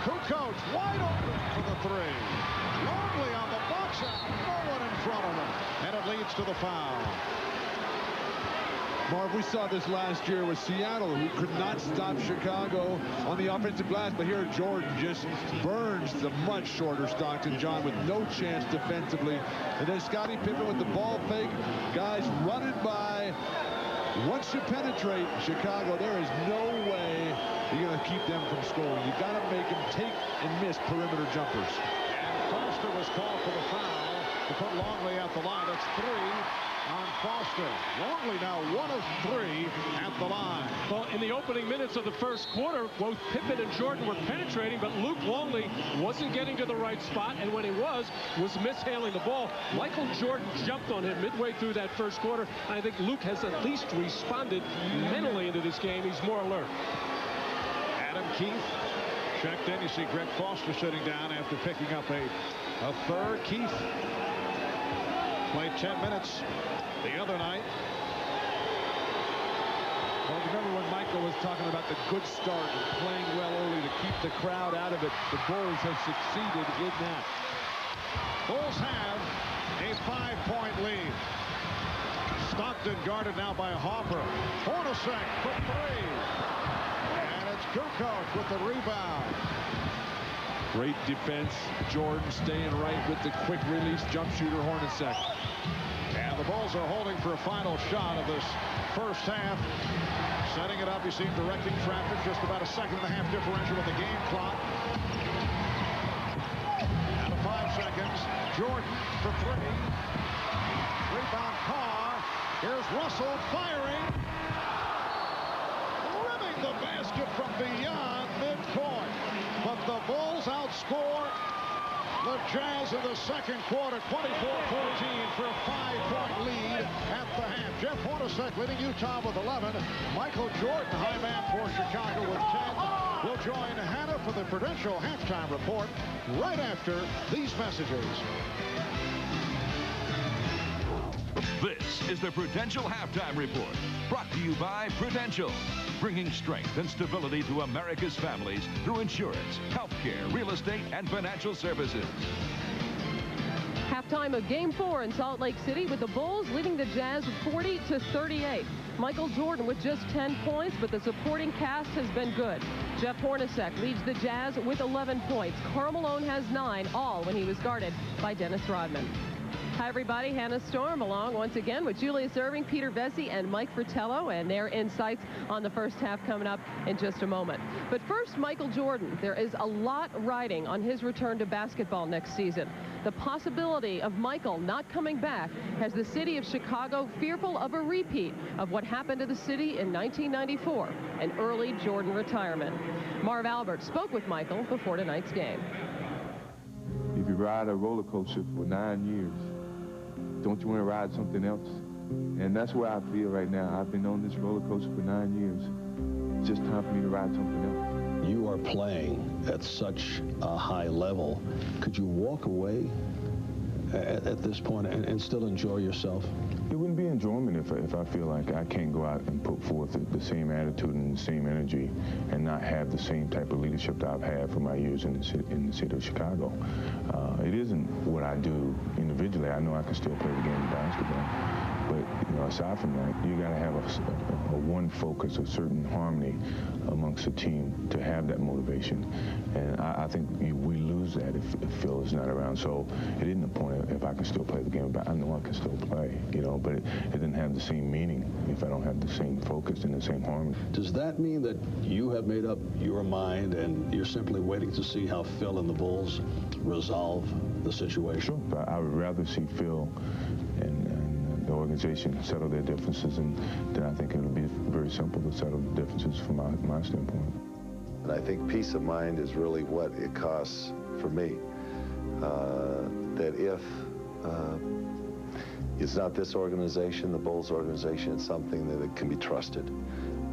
Kukoc wide open for the 3. Longley on the box out. No one in front of him. And it leads to the foul. Marv, we saw this last year with Seattle, who could not stop Chicago on the offensive glass. But here Jordan just burns the much shorter Stockton, John, with no chance defensively. And then Scottie Pippen with the ball fake. Guys running by. Once you penetrate Chicago, there is no way you're going to keep them from scoring. You got to make them take and miss perimeter jumpers. And Foster was called for the foul to put Longley at the line. That's 3 on Foster. Longley now 1 of 3 at the line. Well, in the opening minutes of the first quarter, both Pippen and Jordan were penetrating, but Luke Longley wasn't getting to the right spot, and when he was mishandling the ball. Michael Jordan jumped on him midway through that first quarter. I think Luke has at least responded mentally into this game. He's more alert. Adam Keefe checked in. You see Greg Foster sitting down after picking up a third. Keefe played 10 minutes the other night. Well, remember when Michael was talking about the good start and playing well early to keep the crowd out of it? The Bulls have succeeded in that. Bulls have a 5-point lead. Stockton guarded now by Hopper. Hornacek for 3. And it's Kukoc with the rebound. Great defense. Jordan staying right with the quick release jump shooter Hornacek. And the Bulls are holding for a final shot of this first half. Setting it up, you see him directing traffic. Just about a 1.5 second differential with the game clock. Out of 5 seconds. Jordan for 3. Rebound Carr. Here's Russell firing. Rimming the basket from beyond midcourt. But the Bulls outscore the Jazz in the second quarter, 24-14 for a 5-point lead at the half. Jeff Hornacek leading Utah with 11. Michael Jordan, high man for Chicago with 10. We'll join Hannah for the Prudential halftime report right after these messages. This is the Prudential Halftime Report, brought to you by Prudential, bringing strength and stability to America's families through insurance, healthcare, real estate, and financial services. Halftime of Game 4 in Salt Lake City with the Bulls leading the Jazz 40-38. Michael Jordan with just 10 points, but the supporting cast has been good. Jeff Hornacek leads the Jazz with 11 points. Karl Malone has 9, all when he was guarded by Dennis Rodman. Hi, everybody. Hannah Storm along once again with Julius Erving, Peter Vesey, and Mike Fratello, and their insights on the first half coming up in just a moment. But first, Michael Jordan. There is a lot riding on his return to basketball next season. The possibility of Michael not coming back has the city of Chicago fearful of a repeat of what happened to the city in 1994, an early Jordan retirement. Marv Albert spoke with Michael before tonight's game. If you ride a roller coaster for 9 years, don't you want to ride something else? And that's where I feel right now. I've been on this roller coaster for 9 years. It's just time for me to ride something else. You are playing at such a high level. Could you walk away at this point and still enjoy yourself? It wouldn't be enjoyment if I feel like I can't go out and put forth the same attitude and the same energy and not have the same type of leadership that I've had for my years in the city of Chicago. It isn't what I do individually. I know I can still play the game of basketball. But, you know, aside from that, you got to have a one focus, a certain harmony amongst the team to have that motivation. And I think we lose that if Phil is not around. So it isn't a point if I can still play the game. But I know I can still play, you know, but it didn't have the same meaning if I don't have the same focus and the same harmony. Does that mean that you have made up your mind and you're simply waiting to see how Phil and the Bulls resolve the situation? Sure. I would rather see Phil and the organization settle their differences, and then I think it would be very simple to settle the differences from my standpoint. And I think peace of mind is really what it costs for me. That if it's not this organization, the Bulls organization, it's something that it can be trusted,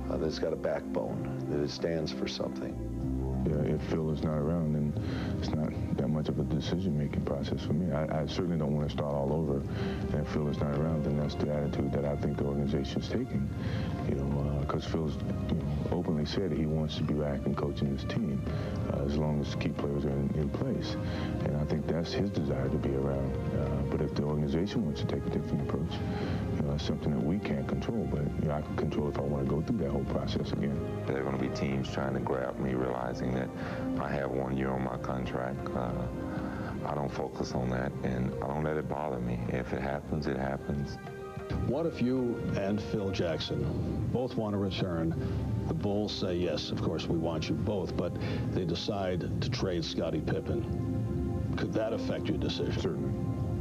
that it's got a backbone, that it stands for something. Yeah, if Phil is not around, then it's not that much of a decision-making process for me. I certainly don't want to start all over. And if Phil is not around, then that's the attitude that I think the organization's taking. You know, because Phil's openly said he wants to be back and coaching his team as long as the key players are in place. And I think that's his desire to be around. But if the organization wants to take a different approach, that's something that we can't control. But I can control if I want to go through that whole process again. There are going to be teams trying to grab me, realizing that I have 1 year on my contract. I don't focus on that, and I don't let it bother me. If it happens, it happens. What if you and Phil Jackson both want to return? The Bulls say, yes, of course, we want you both, but they decide to trade Scottie Pippen. Could that affect your decision? Certainly.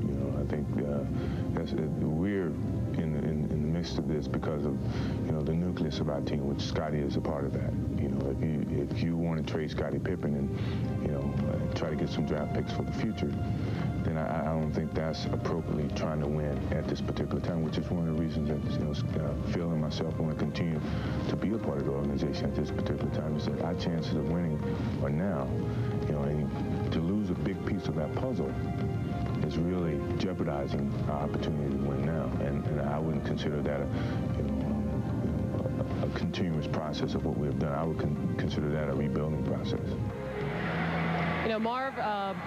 You know, I think we're in the midst of this because of, you know, the nucleus of our team, which Scottie is a part of that. You know, if you want to trade Scottie Pippen and, you know, try to get some draft picks for the future, then I don't think that's appropriately trying to win at this particular time, which is one of the reasons that, you know, Phil and myself want to continue to be a part of the organization at this particular time, is that our chances of winning are now. You know, and to lose a big piece of that puzzle is really jeopardizing our opportunity to win now, and I wouldn't consider that a continuous process of what we have done. I would consider that a rebuilding process. You know, Marv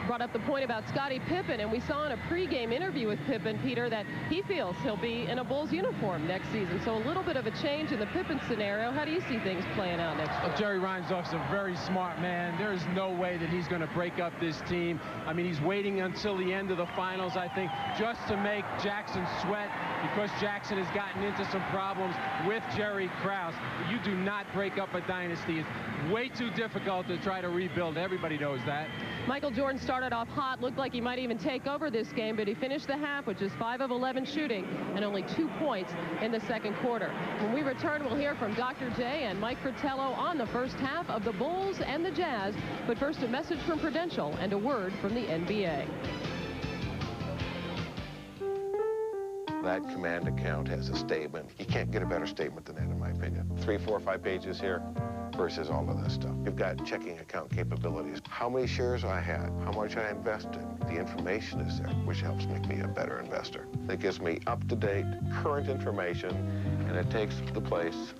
brought up the point about Scottie Pippen, and we saw in a pregame interview with Pippen, Peter, that he feels he'll be in a Bulls uniform next season. So a little bit of a change in the Pippen scenario. How do you see things playing out next year? Jerry Reinsdorf's a very smart man. There is no way that he's going to break up this team. I mean, he's waiting until the end of the finals, I think, just to make Jackson sweat, because Jackson has gotten into some problems with Jerry Krause. You do not break up a dynasty. It's way too difficult to try to rebuild. Everybody knows that. Michael Jordan started off hot, looked like he might even take over this game, but he finished the half with just 5 of 11 shooting and only 2 points in the second quarter. When we return, we'll hear from Dr. J and Mike Fratello on the first half of the Bulls and the Jazz. But first, a message from Prudential and a word from the NBA. That command account has a statement. You can't get a better statement than that, in my opinion. 3, 4, 5 pages here versus all of this stuff. You've got checking account capabilities. How many shares I had, how much I invested. The information is there, which helps make me a better investor. It gives me up-to-date, current information, and it takes the place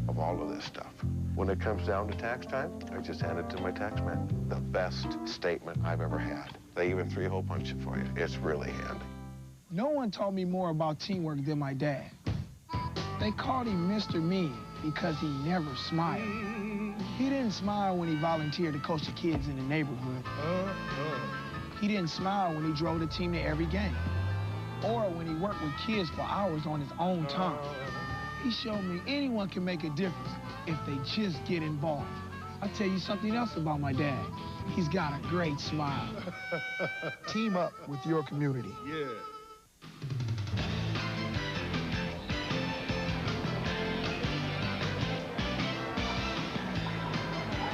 of all of this stuff. When it comes down to tax time, I just hand it to my tax man. The best statement I've ever had. They even 3-hole punch it for you. It's really handy. No one taught me more about teamwork than my dad. They called him Mr. Mean because he never smiled. He didn't smile when he volunteered to coach the kids in the neighborhood. He didn't smile when he drove the team to every game, or when he worked with kids for hours on his own time. He showed me anyone can make a difference if they just get involved. I'll tell you something else about my dad. He's got a great smile. Team up with your community. Yeah.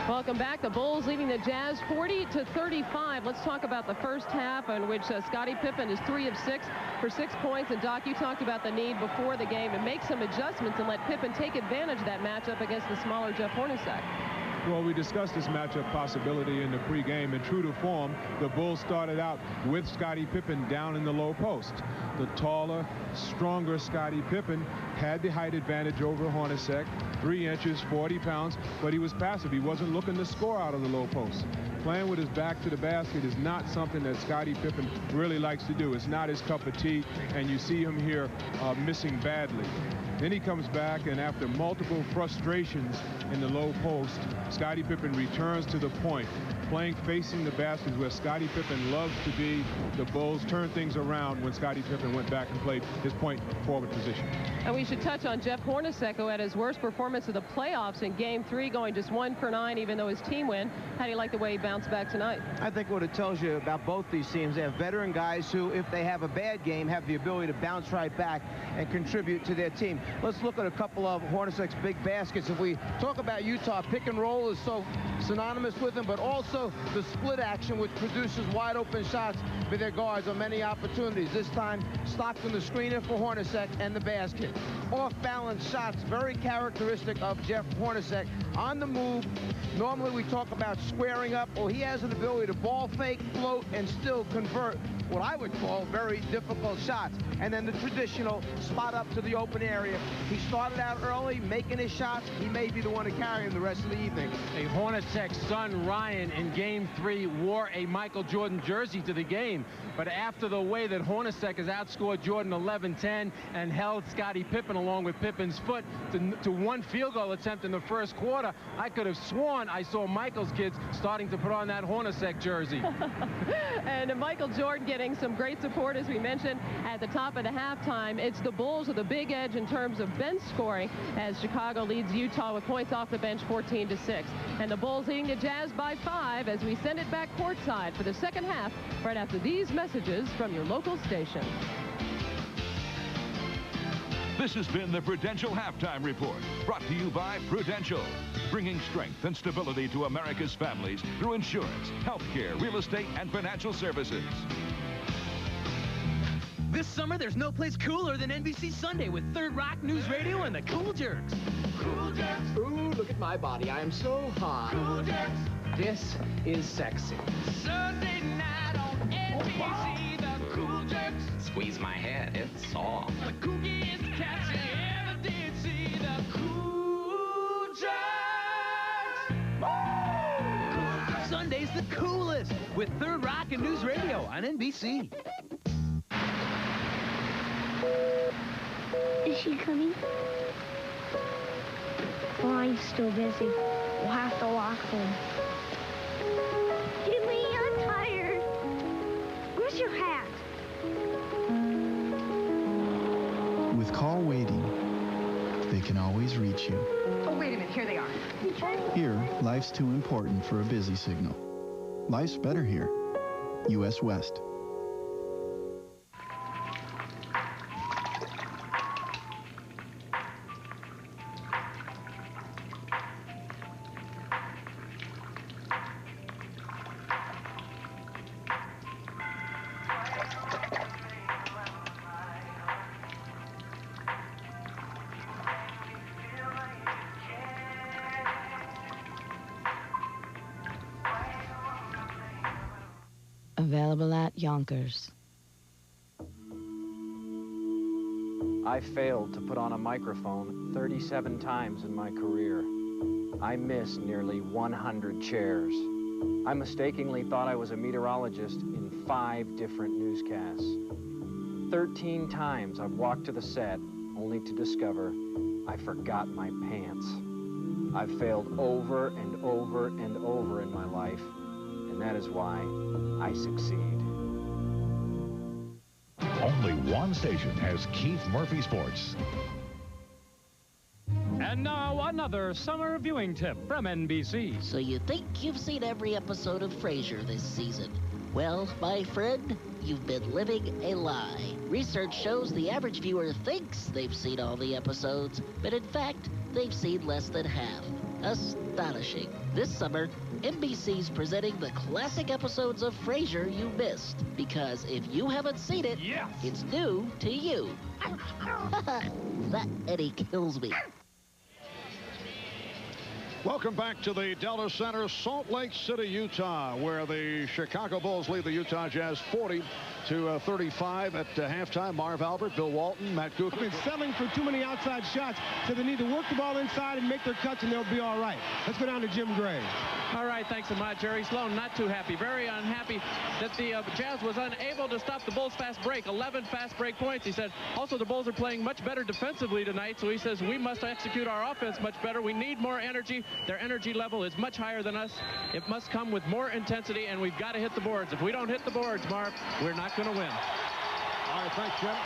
Welcome back. The Bulls leading the Jazz 40-35. Let's talk about the first half, in which Scottie Pippen is 3 of 6 for 6 points. And Doc, you talked about the need before the game to make some adjustments and let Pippen take advantage of that matchup against the smaller Jeff Hornacek. Well, we discussed this matchup possibility in the pregame, and true to form, the Bulls started out with Scottie Pippen down in the low post. The taller, stronger Scottie Pippen had the height advantage over Hornacek, 3 inches, 40 pounds, but he was passive. He wasn't looking to score out of the low post. Playing with his back to the basket is not something that Scottie Pippen really likes to do. It's not his cup of tea, and you see him here missing badly. Then he comes back, and after multiple frustrations in the low post, Scottie Pippen returns to the point, playing facing the basket where Scottie Pippen loves to be. The Bulls turned things around when Scottie Pippen went back and played his point forward position. And we should touch on Jeff Hornacek, who had his worst performance of the playoffs in Game 3, going just 1 for 9, even though his team win. How do you like the way he bounced back tonight? I think what it tells you about both these teams, they have veteran guys who, if they have a bad game, have the ability to bounce right back and contribute to their team. Let's look at a couple of Hornacek's big baskets. If we talk about Utah, pick and roll is so synonymous with them, but also the split action, which produces wide open shots for their guards on many opportunities. This time, Stockton the screener for Hornacek and the basket. Off-balance shots, very characteristic of Jeff Hornacek. On the move, normally we talk about squaring up. Well, he has an ability to ball fake, float, and still convert what I would call very difficult shots. And then the traditional spot up to the open area. He started out early, making his shots. He may be the one to carry him the rest of the evening. A Hornacek's son, Ryan, in Game 3, wore a Michael Jordan jersey to the game. but after the way that Hornacek has outscored Jordan 11-10 and held Scottie Pippen along with Pippen's foot to one field goal attempt in the first quarter, I could have sworn I saw Michael's kids starting to put on that Hornacek jersey. And Michael Jordan getting some great support, as we mentioned, at the top of the halftime. It's the Bulls with a big edge in terms of bench scoring as Chicago leads Utah with points off the bench 14-6. And the Bulls leading the Jazz by 5 as we send it back courtside for the second half right after these messages from your local station. This has been the Prudential Halftime Report, brought to you by Prudential, bringing strength and stability to America's families through insurance, healthcare, real estate, and financial services. This summer, there's no place cooler than NBC Sunday with Third Rock News Radio and the Cool Jerks. Cool Jerks. Ooh, look at my body. I am so hot. Cool Jerks. This is sexy. Sunday night on NBC, the Cool Jerks. Squeeze my head. It's soft. The kookiest cats you ever did see. The Cool Jerks. Woo! Sunday's the coolest with Third Rock and News Radio on NBC. Is she coming? The line's still busy. We'll have to walk home. Jimmy, I'm tired. Where's your hat? With call waiting, they can always reach you. Oh, wait a minute. Here they are. Here, life's too important for a busy signal. Life's better here. U.S. West. Available at Yonkers. I failed to put on a microphone 37 times in my career. I missed nearly 100 chairs. I mistakenly thought I was a meteorologist in 5 different newscasts. 13 times I've walked to the set only to discover I forgot my pants. I've failed over and over and over in my life, and that is why I succeed. Only one station has Keith Murphy Sports. And now another summer viewing tip from NBC. So you think you've seen every episode of Frasier this season? Well, my friend, you've been living a lie. Research shows the average viewer thinks they've seen all the episodes, but in fact, they've seen less than half. Astonishing. This summer, NBC's presenting the classic episodes of Frasier you missed. Because if you haven't seen it, yes, it's new to you. That Eddie kills me. Welcome back to the Delta Center, Salt Lake City, Utah, where the Chicago Bulls lead the Utah Jazz 40-35 at halftime. Marv Albert, Bill Walton, Matt Cooper. They've been settling for too many outside shots, so they need to work the ball inside and make their cuts, and they'll be all right. Let's go down to Jim Gray. All right, thanks a lot, Jerry Sloan. Not too happy, very unhappy that the Jazz was unable to stop the Bulls' fast break. 11 fast break points. He said, also, the Bulls are playing much better defensively tonight, so he says we must execute our offense much better. We need more energy. Their energy level is much higher than us. It must come with more intensity, and we've got to hit the boards. If we don't hit the boards, Marv, we're not going to win. All right, thanks, Jim.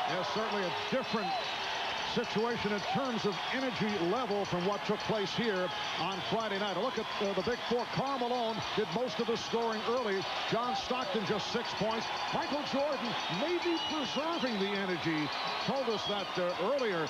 Yes, certainly a different situation in terms of energy level from what took place here on Friday night. A look at the Big Four. Karl Malone did most of the scoring early. John Stockton just 6 points. Michael Jordan maybe preserving the energy. Told us that earlier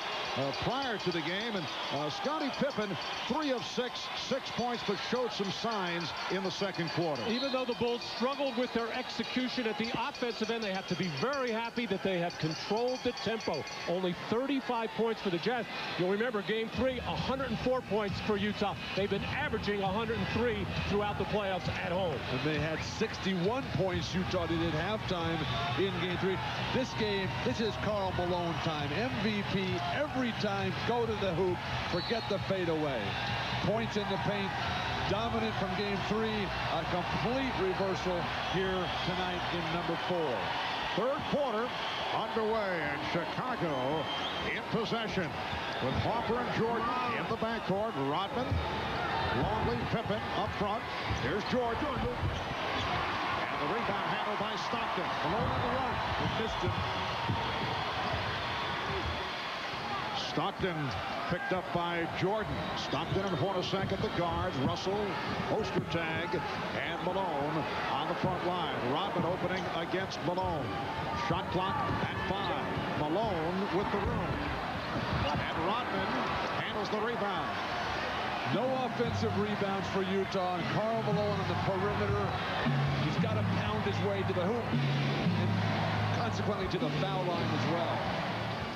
prior to the game. And Scottie Pippen, 3 of 6, 6 points, but showed some signs in the second quarter. Even though the Bulls struggled with their execution at the offensive end, they have to be very happy that they have controlled the tempo. Only 35 points for the Jazz. You'll remember Game 3, 104 points for Utah. They've been averaging 103 throughout the playoffs at home. And they had 61 points, Utah did at halftime in Game 3. This game, this is Karl Malone time. MVP every time. Go to the hoop. Forget the fadeaway. Points in the paint. dominant from game 3. A complete reversal here tonight in number 4. Third quarter underway, and Chicago in possession with Harper and Jordan in the backcourt. Rodman, Longley, Pippen up front. Here's Jordan. And the rebound handled by Stockton. Malone on the run. He missed him. Stockton picked up by Jordan. Stockton and Hornacek at the guards. Russell, Ostertag, and Malone on the front line. Rodman opening against Malone. Shot clock at 5. Malone with the room. And Rodman handles the rebound. No offensive rebounds for Utah, and Karl Malone on the perimeter. He's got to pound his way to the hoop, and consequently to the foul line as well.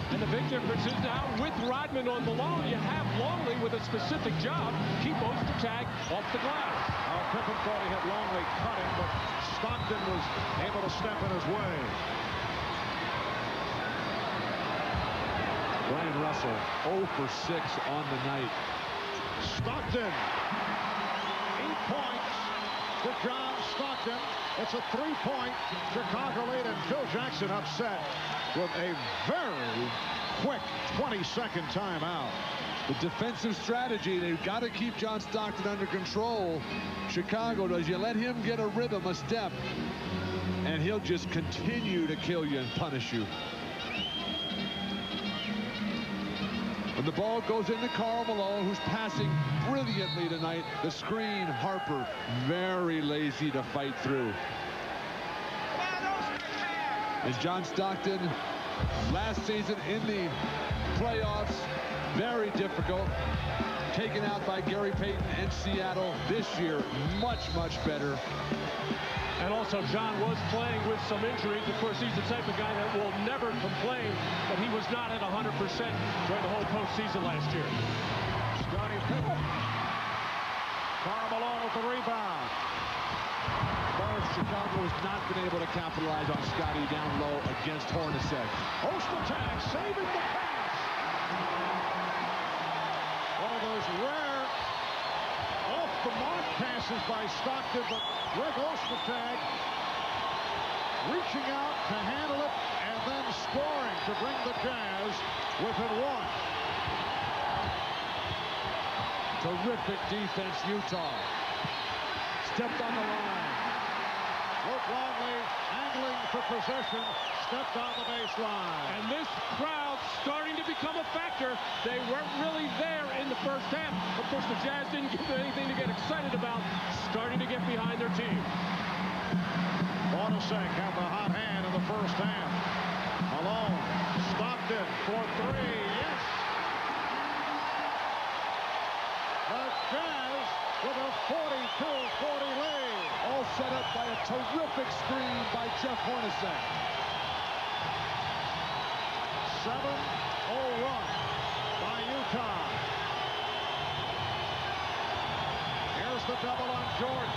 And the big difference is now with Rodman on Malone, you have Longley with a specific job. Keep Ostertag off the glass. Pippen thought he had Longley cut him, but Stockton was able to step in his way. Brian Russell 0 for 6 on the night. Stockton, 8 points to John Stockton. It's a 3-point Chicago lead, and Phil Jackson upset with a very quick 20-second timeout. The defensive strategy, they've got to keep John Stockton under control. Chicago does. You let him get a rhythm, a step, and he'll just continue to kill you and punish you. When the ball goes into Karl Malone, who's passing brilliantly tonight. The screen, Harper, very lazy to fight through. And John Stockton, last season in the playoffs, very difficult. Taken out by Gary Payton and Seattle. This year, much, much better. And also, John was playing with some injuries. Of course, he's the type of guy that will never complain that he was not at 100% during the whole postseason last year. Scottie Pippen. Karl Malone with the rebound. Chicago has not been able to capitalize on Scottie down low against Hornacek. Ostertag saving the pass. One of those rare off-the-mark passes by Stockton, but Greg Ostertag reaching out to handle it and then scoring to bring the Jazz within 1. Terrific defense, Utah. Stepped on the line. Luke Longley angling for possession, stepped on the baseline. And this crowd starting to become a factor. They weren't really there in the first half. Of course, the Jazz didn't give them anything to get excited about, starting to get behind their team. Hornacek had the hot hand in the first half. Malone, Stockton for 3, yes! The Jazz with a 42-40 lead. All set up by a terrific screen by Jeff Hornacek. 7-0 run by Utah. Here's the double on Jordan.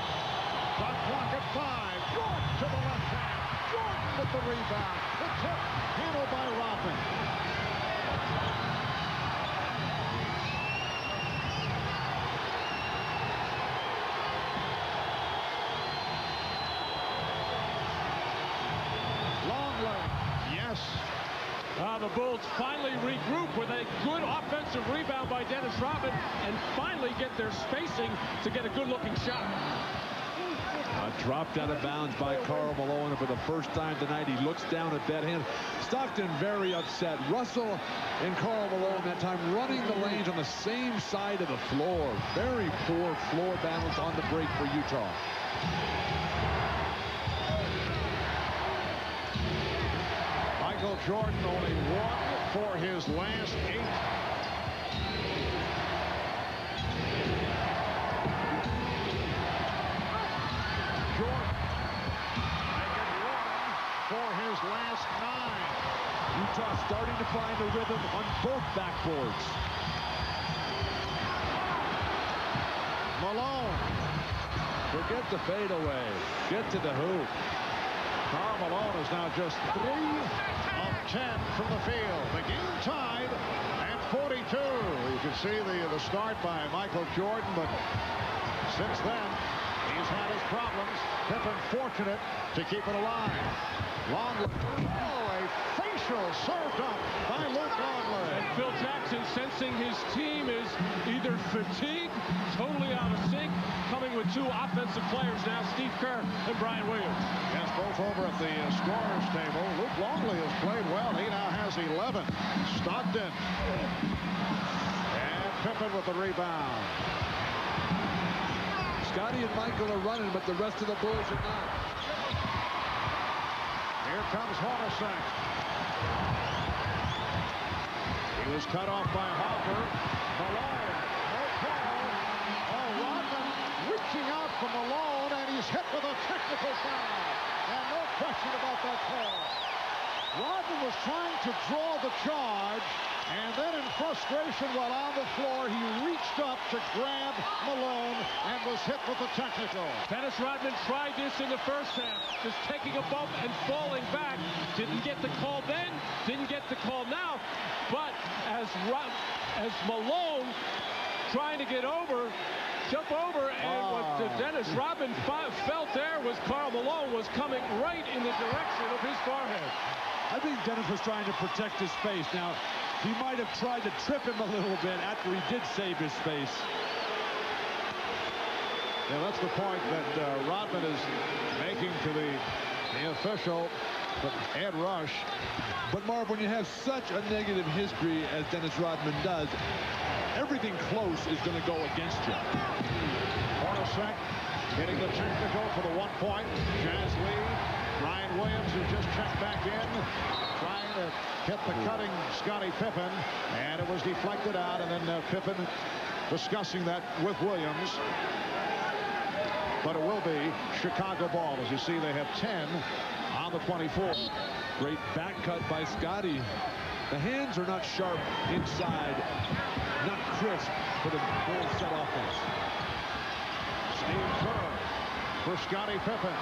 Shot clock at 5. Jordan to the left hand. Jordan with the rebound. The tip handled by Rodman. The Bulls finally regroup with a good offensive rebound by Dennis Rodman and finally get their spacing to get a good-looking shot. Dropped out of bounds by Karl Malone, and for the first time tonight, he looks down at that hand. Stockton very upset. Russell and Karl Malone that time running the lanes on the same side of the floor. Very poor floor balance on the break for Utah. Michael Jordan only 1 for his last 8. Jordan making 1 for his last 9. Utah starting to find a rhythm on both backboards. Malone. Forget the fadeaway. Get to the hoop. Karl Malone is now just 3 of 10 from the field. The game tied at 42. You can see the start by Michael Jordan, but Since then, he's had his problems. Pippen fortunate to keep it alive. Longley. Oh, a facial served up by Luke Longley. And Phil Jackson sensing his team is either fatigued, totally out of sync, coming with two offensive players now, Steve Kerr and Brian Williams. Yes, both over at the scorer's table. Luke Longley has played well. He now has 11. Stockton. And Pippen with the rebound. Scotty and Michael are running, but the rest of the Bulls are not. Here comes Hornacek. He was cut off by Hopper. Malone. No call. Oh, Rodman reaching out for Malone, and he's hit with a technical foul. And no question about that call. Rodman was trying to draw the charge, and then in frustration while on the floor, he reached up to grab Malone and was hit with a technical. Dennis Rodman tried this in the first half, just taking a bump and falling back. Didn't get the call then, didn't get the call now. But as Malone trying to get over, jump over, and what Dennis Rodman felt there was Karl Malone was coming right in the direction of his forehead. I think Dennis was trying to protect his face. Now, he might have tried to trip him a little bit after he did save his face. Yeah, that's the point that Rodman is making to the official, Ed Rush. But Marv, when you have such a negative history as Dennis Rodman does, everything close is going to go against you. Hornacek hitting the technical for the 1 point. Jazz lead. Brian Williams, who just checked back in, trying to hit the cutting Scottie Pippen, and it was deflected out, and then Pippen discussing that with Williams. But it will be Chicago ball. As you see, they have 10 on the 24. Great back cut by Scottie. The hands are not sharp inside, not crisp for the Bulls set offense. Steve Kerr for Scottie Pippen.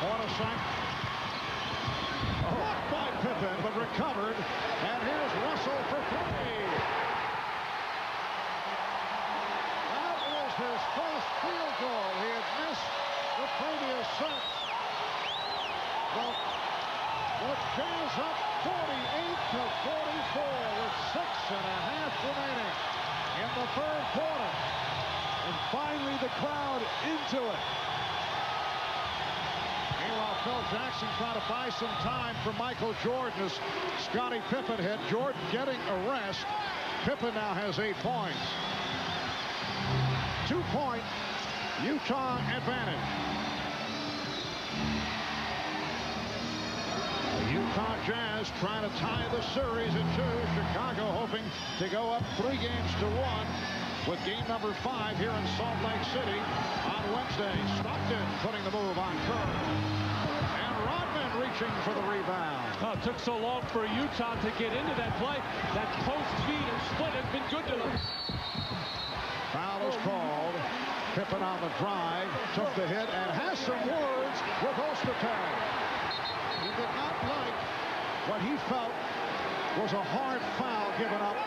Hornacek. Blocked by Pippen, but recovered. And here's Russell for three. That is his first field goal. He had missed the previous set. The Jazz up 48-44 with 6.5 remaining in the third quarter. And finally the crowd into it. Meanwhile, Phil Jackson trying to buy some time for Michael Jordan as Scottie Pippen hit. Jordan getting a rest. Pippen now has 8 points. 2-point Utah advantage. The Utah Jazz trying to tie the series at 2. Chicago hoping to go up 3 games to 1. With game number 5 here in Salt Lake City on Wednesday. Stockton putting the move on Kerr. And Rodman reaching for the rebound. Oh, it took so long for Utah to get into that play. That post feed and split has been good to them. Foul is called. Pippen on the drive. Took the hit and has some words with Ostertag. He did not like what he felt was a hard foul given up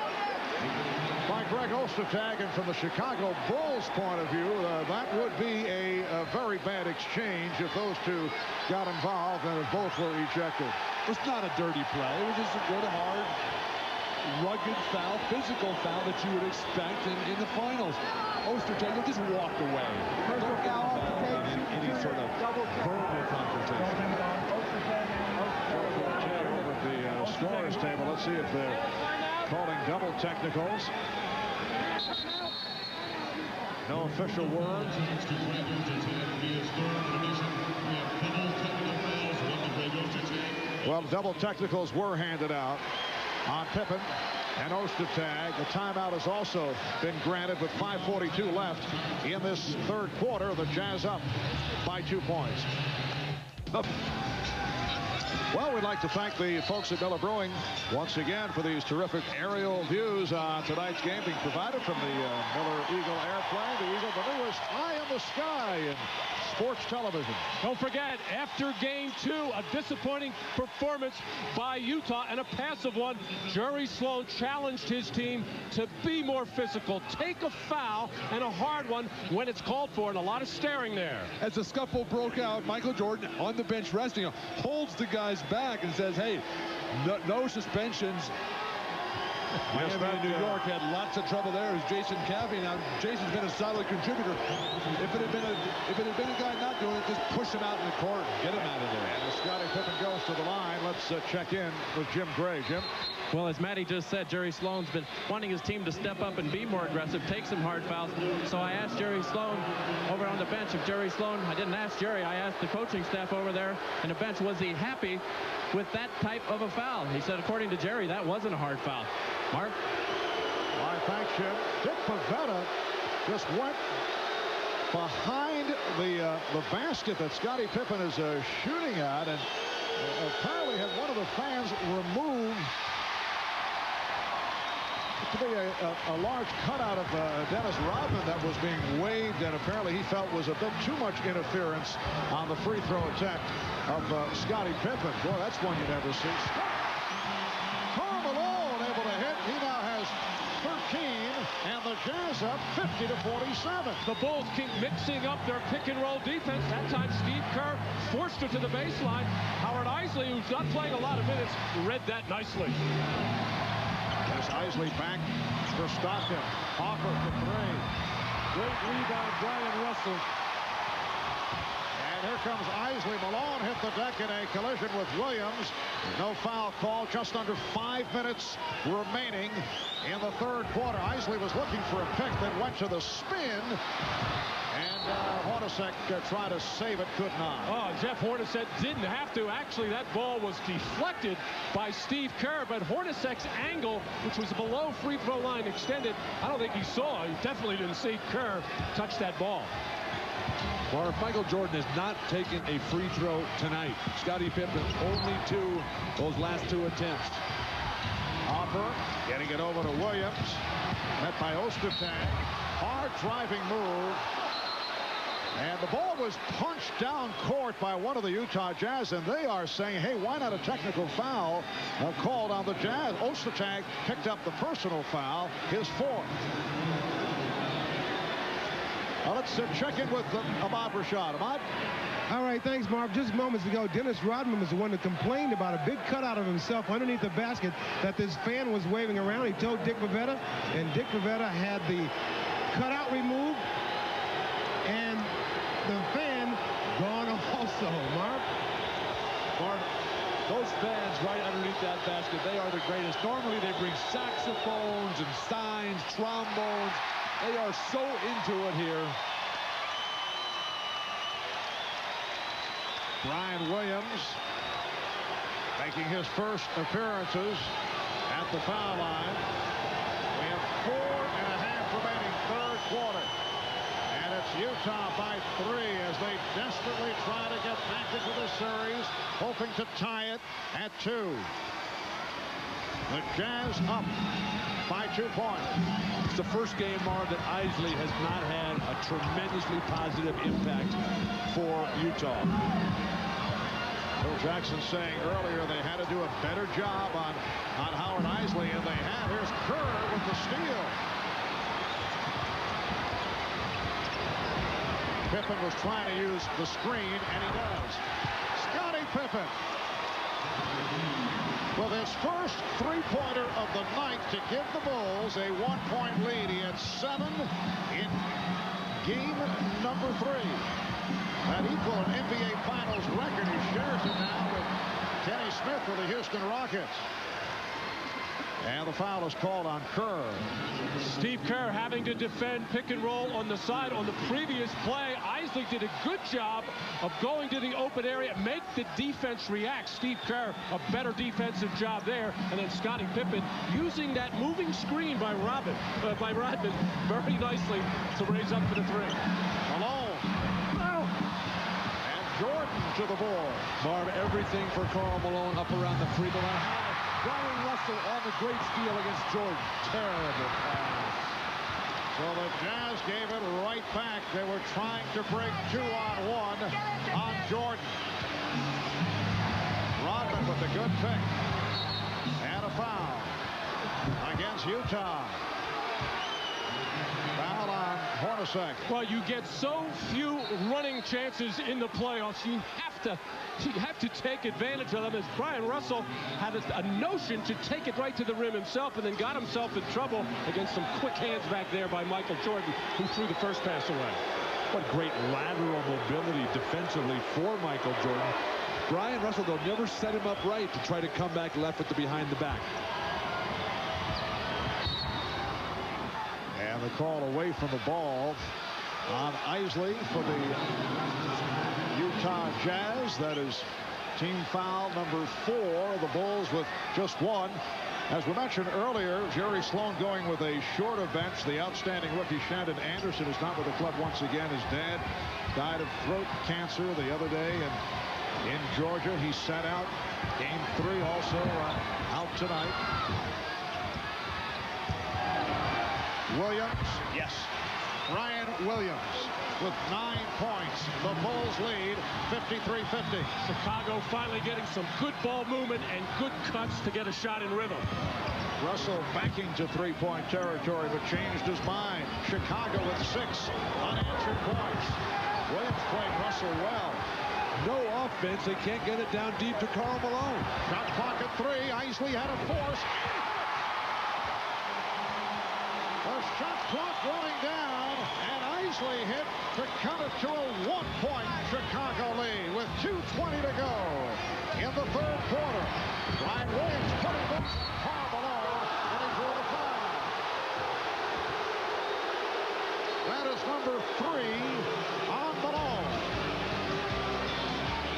by Greg Ostertag, and from the Chicago Bulls point of view, that would be a very bad exchange if those two got involved and if both were ejected. It was not a dirty play. It was just a good, hard, rugged foul, physical foul that you would expect in the finals. Ostertag just walked away. Don't get involved in any sort of verbal confrontation. Over at the scorer's table, let's see if they're calling double technicals. No official word. Well, double technicals were handed out on Pippen and Ostertag. The timeout has also been granted with 5:42 left in this third quarter. The Jazz up by 2 points. Well, we'd like to thank the folks at Miller Brewing once again for these terrific aerial views on tonight's game being provided from the Miller Eagle airplane. The Eagle, the newest eye in the sky in sports television. Don't forget, after game 2, a disappointing performance by Utah and a passive one. Jerry Sloan challenged his team to be more physical, take a foul and a hard one when it's called for, and a lot of staring there. As the scuffle broke out, Michael Jordan on the bench resting holds the guys back and says, hey, no suspensions. Miami and New York had lots of trouble there. As Jason Caffey. Now Jason's been a solid contributor. If it had been a guy not doing it, just push him out in the court, get him out of there. And Scottie Pippen goes to the line. Let's check in with Jim Gray. Jim. Well, as Matty just said, Jerry Sloan's been wanting his team to step up and be more aggressive, take some hard fouls. So I asked Jerry Sloan over on the bench if Jerry Sloan, I didn't ask Jerry, I asked the coaching staff over there on the bench, was he happy with that type of a foul? He said, according to Jerry, that wasn't a hard foul. Mark? All right, thanks, Jim. Dick Pavetta just went behind the basket that Scottie Pippen is shooting at, and apparently had one of the fans removed to be a large cutout of Dennis Rodman that was being waved, and apparently he felt was a bit too much interference on the free throw attempt of Scottie Pippen. Boy, that's one you never see. Karl Malone able to hit. He now has 13, and the Jazz up 50-47. The Bulls keep mixing up their pick and roll defense. That time Steve Kerr forced her to the baseline. Howard Isley, who's not playing a lot of minutes, read that nicely. There's Isley back for Stockton. Hoffer for 3. Great rebound, Brian Russell. And here comes Isley. Malone hit the deck in a collision with Williams. No foul call. Just under 5 minutes remaining in the third quarter. Isley was looking for a pick that went to the spin. And Hornacek tried to save it, could not. Oh, Jeff Hornacek didn't have to. Actually, that ball was deflected by Steve Kerr, but Hornacek's angle, which was below free throw line extended, I don't think he saw. He definitely didn't see Kerr touch that ball. Well, if Michael Jordan has not taken a free throw tonight, Scottie Pippen only those last 2 attempts. Hopper getting it over to Williams. Met by Ostertag. Hard driving move. And the ball was punched down court by one of the Utah Jazz, and they are saying, hey, why not a technical foul called on the Jazz? Ostertag picked up the personal foul, his 4th. Let's check in with Ahmad Rashad. Ahmad? All right, thanks, Mark. Just moments ago, Dennis Rodman was the one that complained about a big cutout of himself underneath the basket that this fan was waving around. He told Dick Pavetta, and Dick Pavetta had the cutout removed, and the fan gone also. Mark? Those fans right underneath that basket, they are the greatest. Normally they bring saxophones and signs, trombones. They are so into it here. Brian Williams making his first appearances at the foul line. We have 4.5 remaining, third quarter. And it's Utah by 3 as they desperately try to get back into the series, hoping to tie it at 2. The Jazz up by 2 points. It's the first game, Marv, that Isley has not had a tremendously positive impact for Utah. Phil Jackson saying earlier they had to do a better job on Howard Isley, and they have. Here's Kerr with the steal. Pippen was trying to use the screen, and he does. Scottie Pippen with his first three-pointer of the night to give the Bulls a 1-point lead. He had 7 in game number 3. That equal an NBA Finals record. He shares it now with Kenny Smith for the Houston Rockets. And the foul is called on Kerr. Steve Kerr having to defend pick and roll on the side on the previous play. Isley did a good job of going to the open area, make the defense react. Steve Kerr, a better defensive job there. And then Scottie Pippen using that moving screen by Rodman very nicely to raise up for the 3. Malone. And Jordan to the ball. Marv, everything for Karl Malone up around the free throw line. Brian Russell on the great steal against Jordan. Terrible pass. So the Jazz gave it right back. They were trying to break 2-on-1 on Jordan. Rodman with a good pick. And a foul against Utah. Foul on Hornacek. Well, you get so few running chances in the playoffs. You have to take advantage of them. As Brian Russell had a notion to take it right to the rim himself, and then got himself in trouble against some quick hands back there by Michael Jordan, who threw the first pass away. What great lateral mobility defensively for Michael Jordan. Brian Russell, they'll never set him up right to try to come back left with the behind the back. And the call away from the ball on Isley for the Utah Jazz. That is team foul number 4. The Bulls with just 1. As we mentioned earlier, Jerry Sloan going with a shorter bench. The outstanding rookie Shandon Anderson is not with the club once again. His dad died of throat cancer the other day, and in Georgia he sat out game 3, also out tonight. Williams, yes, Ryan Williams with 9 points. The Bulls lead 53-50. Chicago finally getting some good ball movement and good cuts to get a shot in rhythm. Russell backing to three-point territory, but changed his mind. Chicago with 6 unanswered points. Williams played Russell well. No offense. They can't get it down deep to Karl Malone. Shot clock at 3. Isley had a force. The shot clock running down, and Isley hit to cut it to a 1-point Chicago lead with 2:20 to go in the third quarter. Ryan Williams putting them Karl Malone, and he drew the foul. That is number 3 on Malone.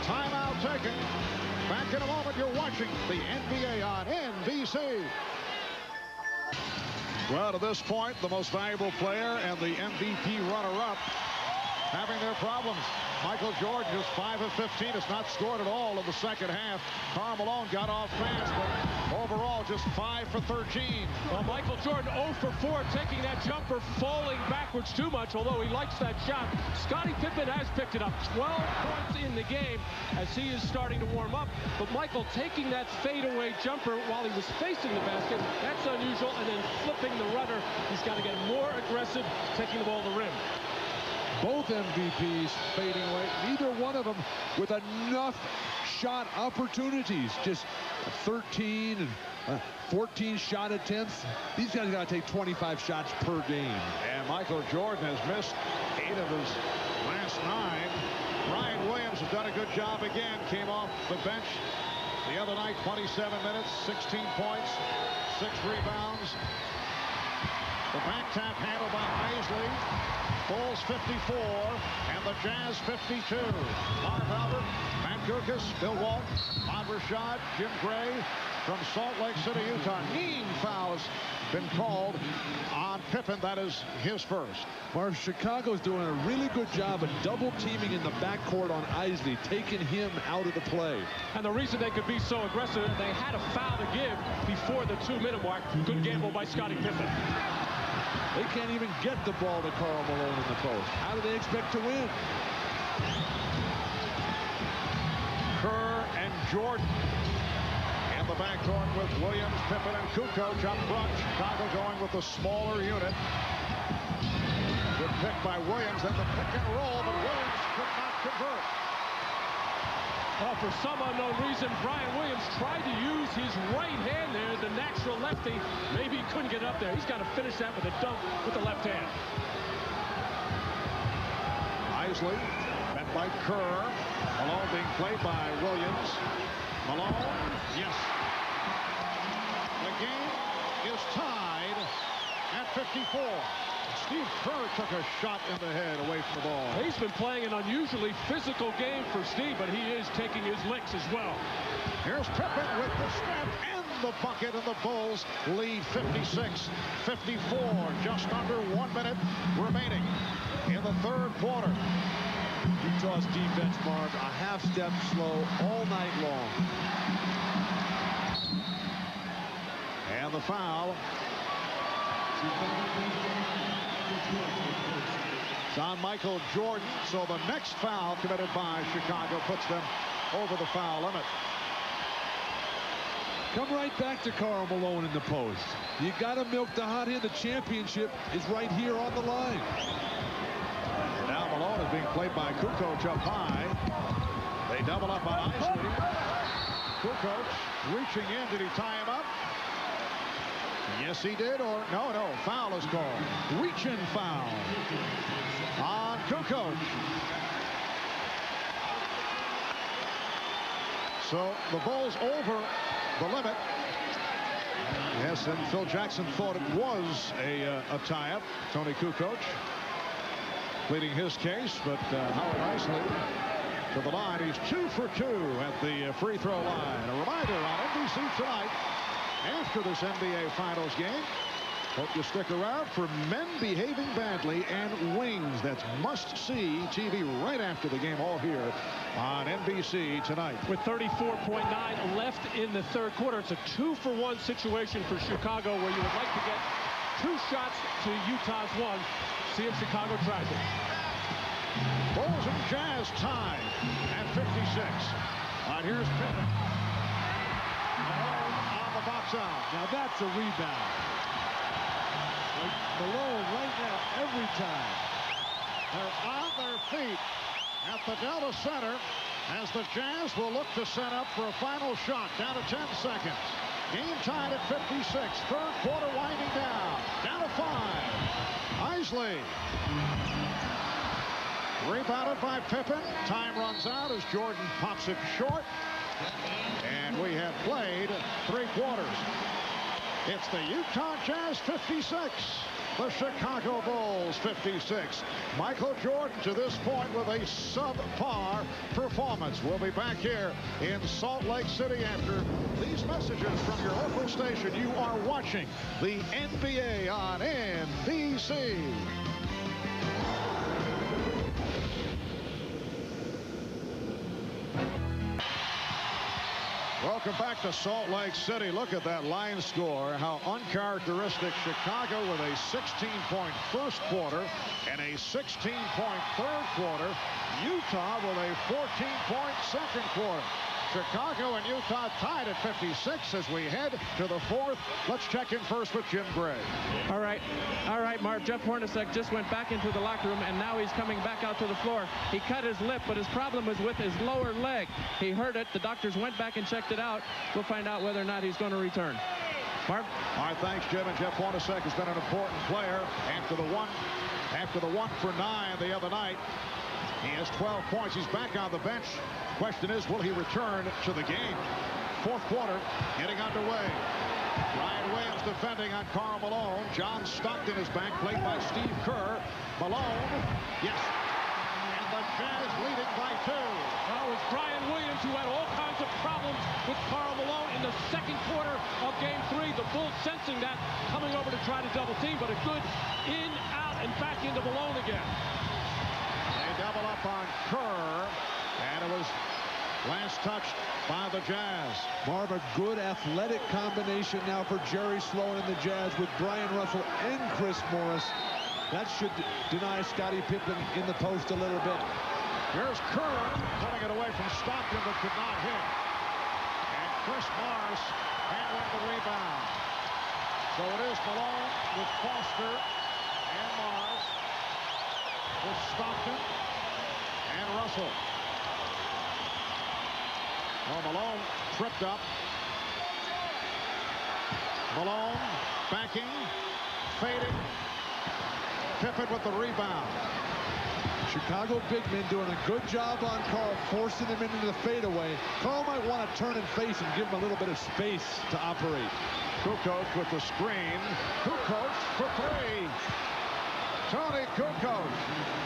Timeout taken. Back in a moment. You're watching the NBA on NBC. Well, to this point, the most valuable player and the MVP runner-up having their problems. Michael Jordan just 5 of 15. Has not scored at all in the second half. Karl Malone got off fast, but overall just 5 for 13. Well, Michael Jordan 0 for 4, taking that jumper, falling backwards too much, although he likes that shot. Scottie Pippen has picked it up. 12 points in the game as he is starting to warm up. But Michael taking that fadeaway jumper while he was facing the basket, that's unusual. And then flipping the rudder, he's got to get more aggressive, taking the ball to the rim. Both MVPs fading away. Neither one of them with enough shot opportunities. Just 13 and 14 shot attempts. These guys got to take 25 shots per game. And Michael Jordan has missed 8 of his last 9. Ryan Williams has done a good job again. Came off the bench the other night, 27 minutes, 16 points, 6 rebounds. The back tap handled by Isley. Bulls 54 and the Jazz 52. Marv Albert, Matt Guokas, Bill Walton, Ahmad Rashad, Jim Gray from Salt Lake City, Utah. Knee foul has been called on Pippen. That is his first. Marv, Chicago's doing a really good job of double teaming in the backcourt on Isley, taking him out of the play. And the reason they could be so aggressive, they had a foul to give before the 2-minute mark. Good gamble by Scottie Pippen. They can't even get the ball to Karl Malone in the post. How do they expect to win? Kerr and Jordan in the backcourt with Williams, Pippen, and Kukoc up front. Chicago going with the smaller unit. Good pick by Williams, then the pick and roll, but Williams could not convert. Well, for some unknown reason, Brian Williams tried to use his right hand there, the natural lefty. Maybe he couldn't get up there. He's got to finish that with a dunk with the left hand. Isley, met by Kerr. Malone being played by Williams. Malone, yes. The game is tied at 54. Steve Kerr took a shot in the head away from the ball. He's been playing an unusually physical game for Steve, but he is taking his licks as well. Here's Pippen with the step and the bucket, and the Bulls lead 56-54. Just under 1 minute remaining in the third quarter. Utah's defense, Marv, a half step slow all night long. And the foul. It's on Michael Jordan. So the next foul committed by Chicago puts them over the foul limit. Come right back to Karl Malone in the post. You got to milk the hot hand. The championship is right here on the line. Now Malone is being played by Kukoc up high. They double up on Isley. Kukoc reaching in. Did he tie him up? Yes, he did. Or no. Foul is called. Reach-in foul on Kukoc. So the ball's over the limit. Yes, and Phil Jackson thought it was a tie-up. Tony Kukoc pleading his case, but Howard Isley to the line. He's 2 for 2 at the free throw line. A reminder on NBC tonight after this NBA Finals game. Hope you stick around for Men Behaving Badly and Wings. That's must-see TV right after the game, all here on NBC tonight. With 34.9 left in the third quarter, it's a 2-for-1 situation for Chicago, where you would like to get 2 shots to Utah's 1. See if Chicago tries it. Bulls and Jazz tied at 56. All right, here's Pippen. Malone on the box out. Now that's a rebound. Malone right now, every time. They're on their feet at the Delta Center as the Jazz will look to set up for a final shot. Down to 10 seconds. Game tied at 56. Third quarter winding down. Down to 5. Isley. Rebounded by Pippen. Time runs out as Jordan pops it short. And we have played 3 quarters. It's the Utah Jazz 56. The Chicago Bulls 56. Michael Jordan to this point with a subpar performance. We'll be back here in Salt Lake City after these messages from your local station. You are watching the NBA on NBC. Welcome back to Salt Lake City. Look at that line score. How uncharacteristic. Chicago with a 16-point first quarter and a 16-point third quarter. Utah with a 14-point second quarter. Chicago and Utah tied at 56 as we head to the fourth. Let's check in first with Jim Gray. All right, Marv. Jeff Hornacek just went back into the locker room, and now he's coming back out to the floor. He cut his lip, but his problem was with his lower leg. He hurt it. The doctors went back and checked it out. We'll find out whether or not he's going to return. Marv? All right, thanks, Jim. And Jeff Hornacek has been an important player after the one for 9 the other night. He has 12 points. He's back on the bench. Question is, will he return to the game? Fourth quarter getting underway. Ryan Williams defending on Karl Malone. John Stockton is back, played by Steve Kerr. Malone, yes. And the Jazz leading by 2. Well, it was Brian Williams who had all kinds of problems with Karl Malone in the second quarter of Game 3. The Bulls sensing that, coming over to try to double team, but a good in, out, and back into Malone again. They double up on Kerr, and it was last touched by the Jazz. Marv, a good athletic combination now for Jerry Sloan and the Jazz with Brian Russell and Chris Morris. That should deny Scottie Pippen in the post a little bit. Here's Kerr pulling it away from Stockton, but could not hit. And Chris Morris handling the rebound. So it is Malone with Foster and Morris with Stockton and Russell. Well, Malone tripped up. Malone backing, fading. Pippen with the rebound. Chicago big men doing a good job on Karl, forcing him into the fadeaway. Karl might want to turn and face and give him a little bit of space to operate. Kukoc with the screen. Kukoc for 3. Tony Kukoc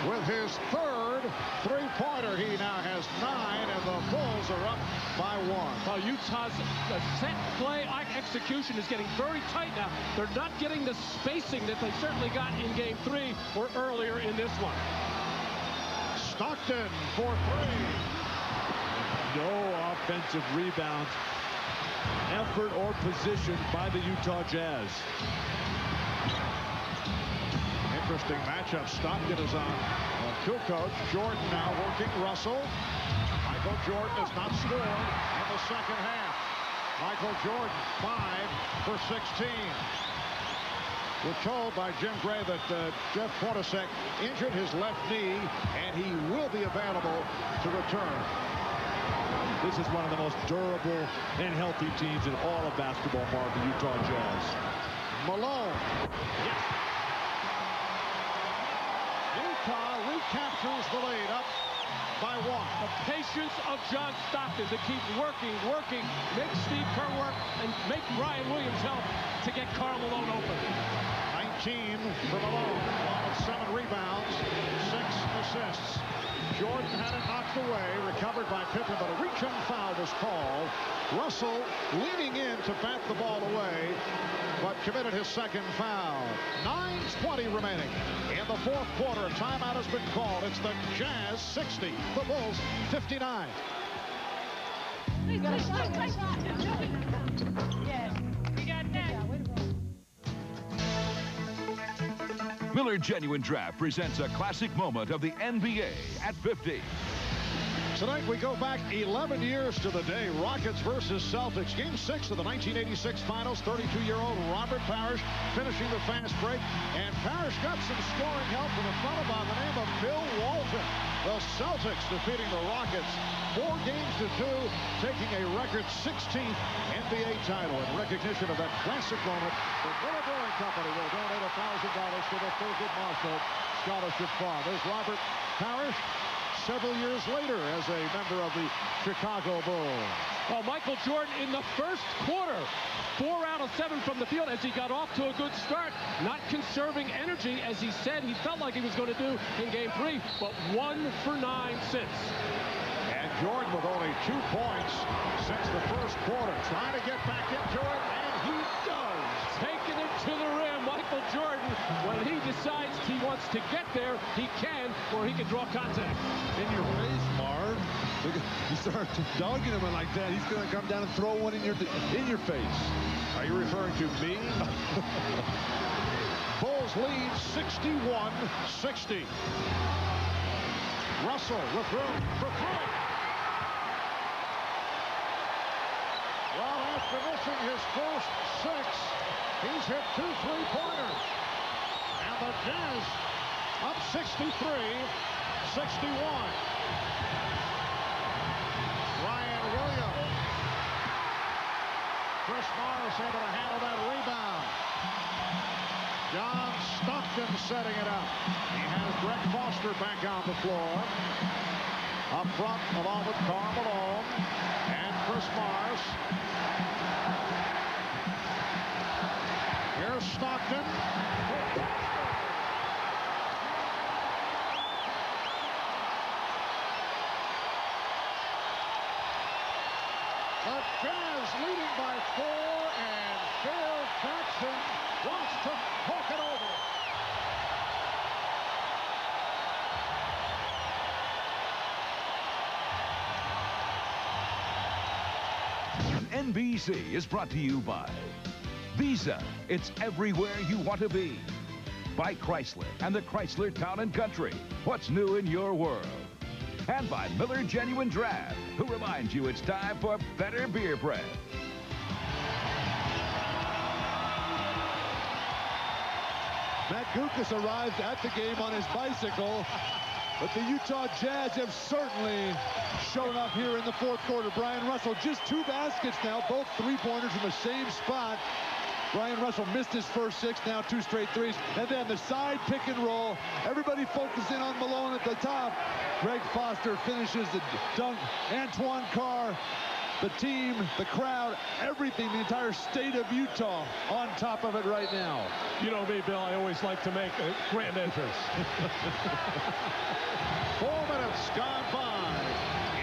with his third three-pointer. He now has 9, and the Bulls are up by 1. Well, Utah's set play execution is getting very tight now. They're not getting the spacing that they certainly got in Game 3 or earlier in this one. Stockton for three. No offensive rebound effort or position by the Utah Jazz. Interesting matchup. Stockton is on Kukoc. Jordan now working Russell. Michael Jordan has not scored in the second half. Michael Jordan 5 for 16. We're told by Jim Gray that Jeff Hornacek injured his left knee, and he will be available to return. This is one of the most durable and healthy teams in all of basketball, Mark, the Utah Jazz. Malone. Yes. Utah recaptures the lead, up by 1. The patience of John Stockton to keep working, make Steve Kerr work, and make Brian Williams help to get Karl Malone open. 19 for Malone, along with 7 rebounds, 6 assists. Jordan had it knocked away, recovered by Pippen, but a reach-in foul was called. Russell leaning in to bat the ball away, but committed his second foul. 9:20 remaining in the fourth quarter. A timeout has been called. It's the Jazz 60, the Bulls 59. Miller Genuine Draft presents a classic moment of the NBA at 50. Tonight we go back 11 years to the day. Rockets versus Celtics. Game 6 of the 1986 finals. 32-year-old Robert Parrish finishing the fast break. And Parrish got some scoring help from a fellow by the name of Bill Walton. The Celtics defeating the Rockets 4 games to 2, taking a record 16th NBA title. In recognition of that classic moment, the Miller Brewing Company will donate $1,000 to the Thurgood Marshall Scholarship Fund. There's Robert Parrish several years later as a member of the Chicago Bulls. Well, Michael Jordan in the first quarter, 4 out of 7 from the field as he got off to a good start, not conserving energy as he said he felt like he was going to do in game 3, but 1 for 9 since. And Jordan with only 2 points since the first quarter, trying to get back into it, and he does. Taking it to the rim, Michael Jordan, when he decides he wants to get there, he can, or he can draw contact. In your face, Marv. You start dogging him like that, he's going to come down and throw one in your face. Are you referring to me? Bulls lead 61-60. Russell with room for 3. Well, after missing his first 6, he's hit 2 3-pointers. And the Jazz up 63-61. Ryan Williams. Chris Morris able to handle that rebound. John Stockton setting it up. He has Greg Foster back on the floor. Up front, along with Karl Malone and Chris Morris. Here's Stockton. The Jazz leading by 4, and Phil Jackson wants to talk it over. NBC is brought to you by Visa. It's everywhere you want to be. By Chrysler and the Chrysler Town & Country. What's new in your world? And by Miller Genuine Draft, who reminds you it's time for better beer breath. Matt Gukas arrived at the game on his bicycle, but the Utah Jazz have certainly shown up here in the fourth quarter. Brian Russell, just 2 baskets now, both 3-pointers from the same spot. Brian Russell missed his first 6, now 2 straight 3s. And then the side pick and roll. Everybody focusing on Malone at the top. Greg Foster finishes the dunk. Antoine Carr, the team, the crowd, everything, the entire state of Utah on top of it right now. You know me, Bill, I always like to make a grand entrance. 4 minutes gone by.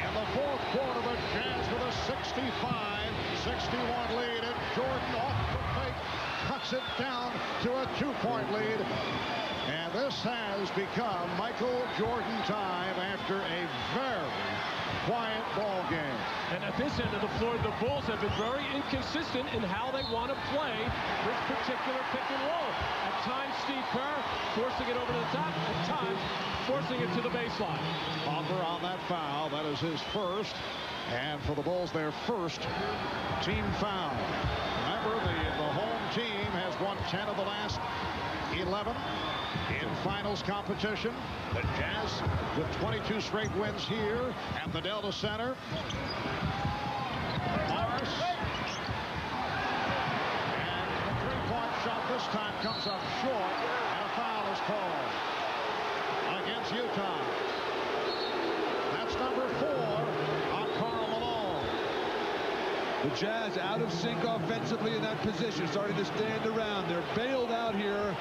In the fourth quarter, the Jazz with a 65-61 lead, and Jordan off the fake cuts it down to a 2-point lead. And this has become Michael Jordan time after a very quiet ball game. And at this end of the floor, the Bulls have been very inconsistent in how they want to play this particular pick and roll. At times, Steve Kerr forcing it over to the top. At times, forcing it to the baseline. Hopper on that foul. That is his first. And for the Bulls, their first team foul. Remember, the home team has won 10 of the last 11 in finals competition. The Jazz with 22 straight wins here at the Delta Center. Morris. And the three-point shot this time comes up short, and a foul is called against Utah. That's number 4 on Karl Malone. The Jazz out of sync offensively in that position, starting to stand around. They're bailed out here.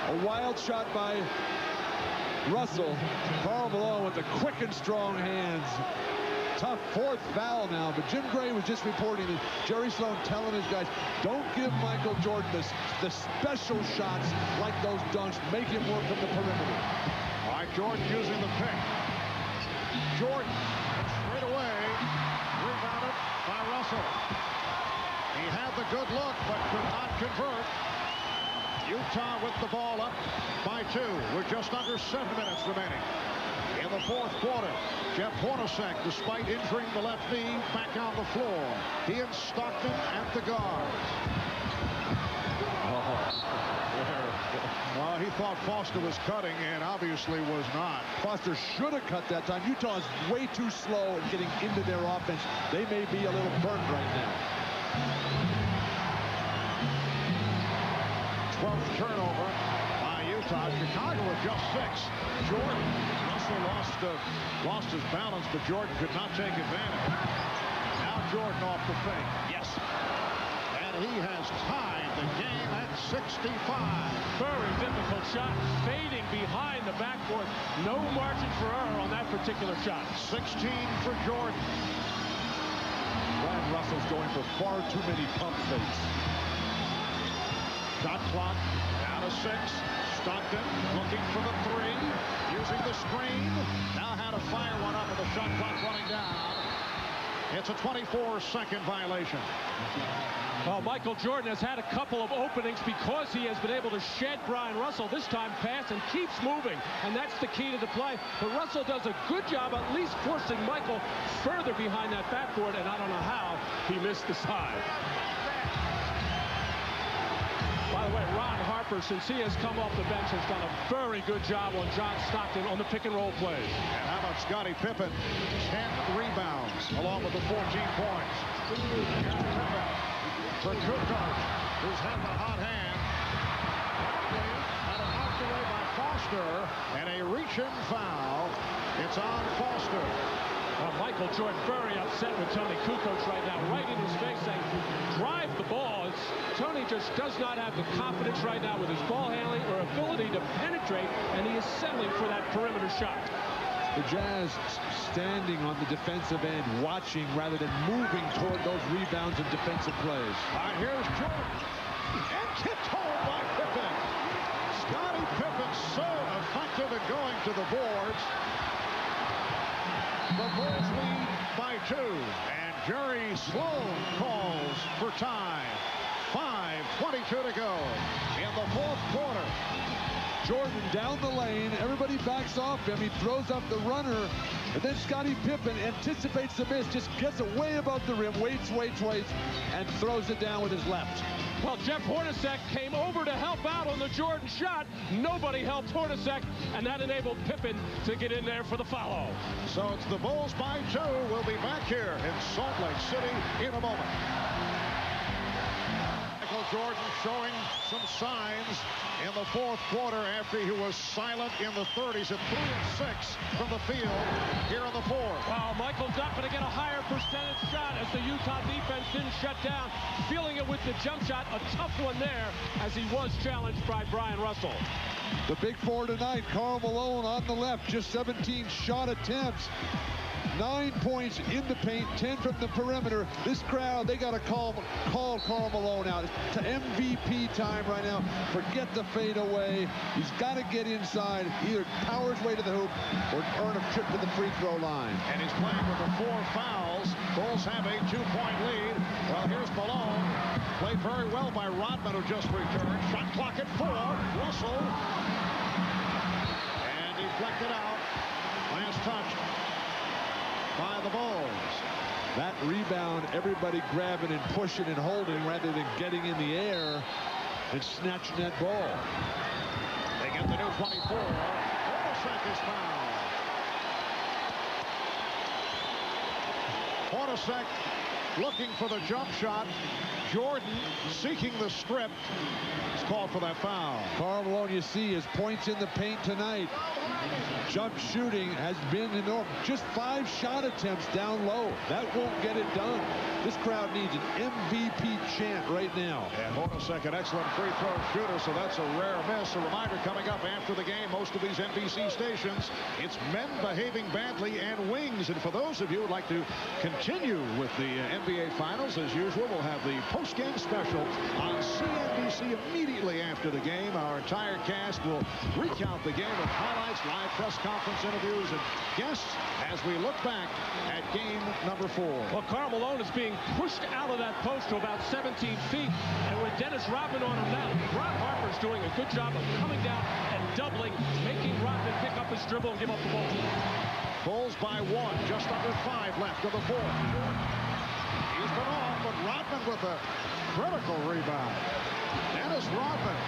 A wild shot by Russell. Karl Malone with the quick and strong hands. Tough fourth foul now, but Jim Gray was just reporting that Jerry Sloan telling his guys, don't give Michael Jordan the special shots like those dunks. Make him work from the perimeter. All right, Jordan using the pick. Jordan straight away, rebounded by Russell. He had the good look, but could not convert. Utah with the ball up by 2 with just under 7 minutes remaining. In the fourth quarter, Jeff Hornacek, despite injuring the left knee, back on the floor. He and Stockton at the guards. Well, he thought Foster was cutting and obviously was not. Foster should have cut that time. Utah is way too slow in getting into their offense. They may be a little burnt right now. 12th turnover by Utah. Chicago with just 6. Jordan. Russell lost his balance, but Jordan could not take advantage. Now Jordan off the fake. Yes. And he has tied the game at 65. Very difficult shot. Fading behind the backboard. No margin for error on that particular shot. 16 for Jordan. Brian Russell's going for far too many pump fakes. Shot clock down to 6. Stockton looking for the 3, using the screen. Now had to fire one up with the shot clock running down. It's a 24-second violation. Well, Michael Jordan has had a couple of openings because he has been able to shed Brian Russell. This time pass and keeps moving, and that's the key to the play. But Russell does a good job at least forcing Michael further behind that backboard, and I don't know how he missed the side. By the way, Ron Harper, since he has come off the bench, has done a very good job on John Stockton on the pick-and-roll plays. And how about Scottie Pippen? 10 rebounds, along with the 14 points. For Kukoc, who's had the hot hand. And knocked away by Foster, and a reach-in foul. It's on Foster. Well, Michael Jordan very upset with Tony Kukoc right now, right in his face, saying, drive the ball. Tony just does not have the confidence right now with his ball handling or ability to penetrate, and he is settling for that perimeter shot. The Jazz standing on the defensive end, watching rather than moving toward those rebounds and defensive plays. All right, here's Jordan. And tipped home by Pippen. Scottie Pippen so effective at going to the boards. The Bulls lead by 2. And Jerry Sloan calls for time. 5:22 to go in the fourth quarter. Jordan down the lane. Everybody backs off him. He throws up the runner. And then Scottie Pippen anticipates the miss, just gets it way above the rim, waits, and throws it down with his left. Well, Jeff Hornacek came over to help out on the Jordan shot. Nobody helped Hornacek, and that enabled Pippen to get in there for the follow. So it's the Bulls by 2. We'll be back here in Salt Lake City in a moment. Michael Jordan showing some signs in the fourth quarter after he was silent in the 30s at 3 and 6 from the field here in the fourth. Well, Michael's not going to get a higher percentage shot as the Utah defense didn't shut down. Feeling it with the jump shot, a tough one there as he was challenged by Brian Russell. The big 4 tonight, Karl Malone on the left, just 17 shot attempts. 9 points in the paint, 10 from the perimeter. This crowd, they got to call Karl Malone out. It's to MVP time right now. Forget the fade away. He's got to get inside, either power his way to the hoop or earn a trip to the free throw line. And he's playing with the 4 fouls. Bulls have a 2-point lead. Well, here's Malone. Played very well by Rodman, who just returned. Shot clock at 4. Russell. And deflected out. Last touch by the Bulls. That rebound, everybody grabbing and pushing and holding rather than getting in the air and snatching that ball. They get the new 24. Hornacek is fouled. Hornacek looking for the jump shot. Jordan seeking the strip. He's called for that foul. Karl Malone, you see his points in the paint tonight. Jump shooting has been enormous. Just 5 shot attempts down low. That won't get it done. This crowd needs an MVP chant right now. And Hornacek, an excellent free throw shooter, so that's a rare miss. A reminder coming up after the game, most of these NBC stations, it's men behaving badly and wings. And for those of you who would like to continue with the NBA Finals, as usual, we'll have the post-game special on CNBC immediately after the game. Our entire cast will recount the game with highlights, live press conference interviews, and guests as we look back at game number 4. Well, Karl Malone is being pushed out of that post to about 17 feet, and with Dennis Rodman on him now, Ron Harper's doing a good job of coming down and doubling, making Rodman pick up his dribble and give up the ball. Bulls by 1, just under 5 left of the 4th. He's been off, but Rodman with a critical rebound. Dennis Rodman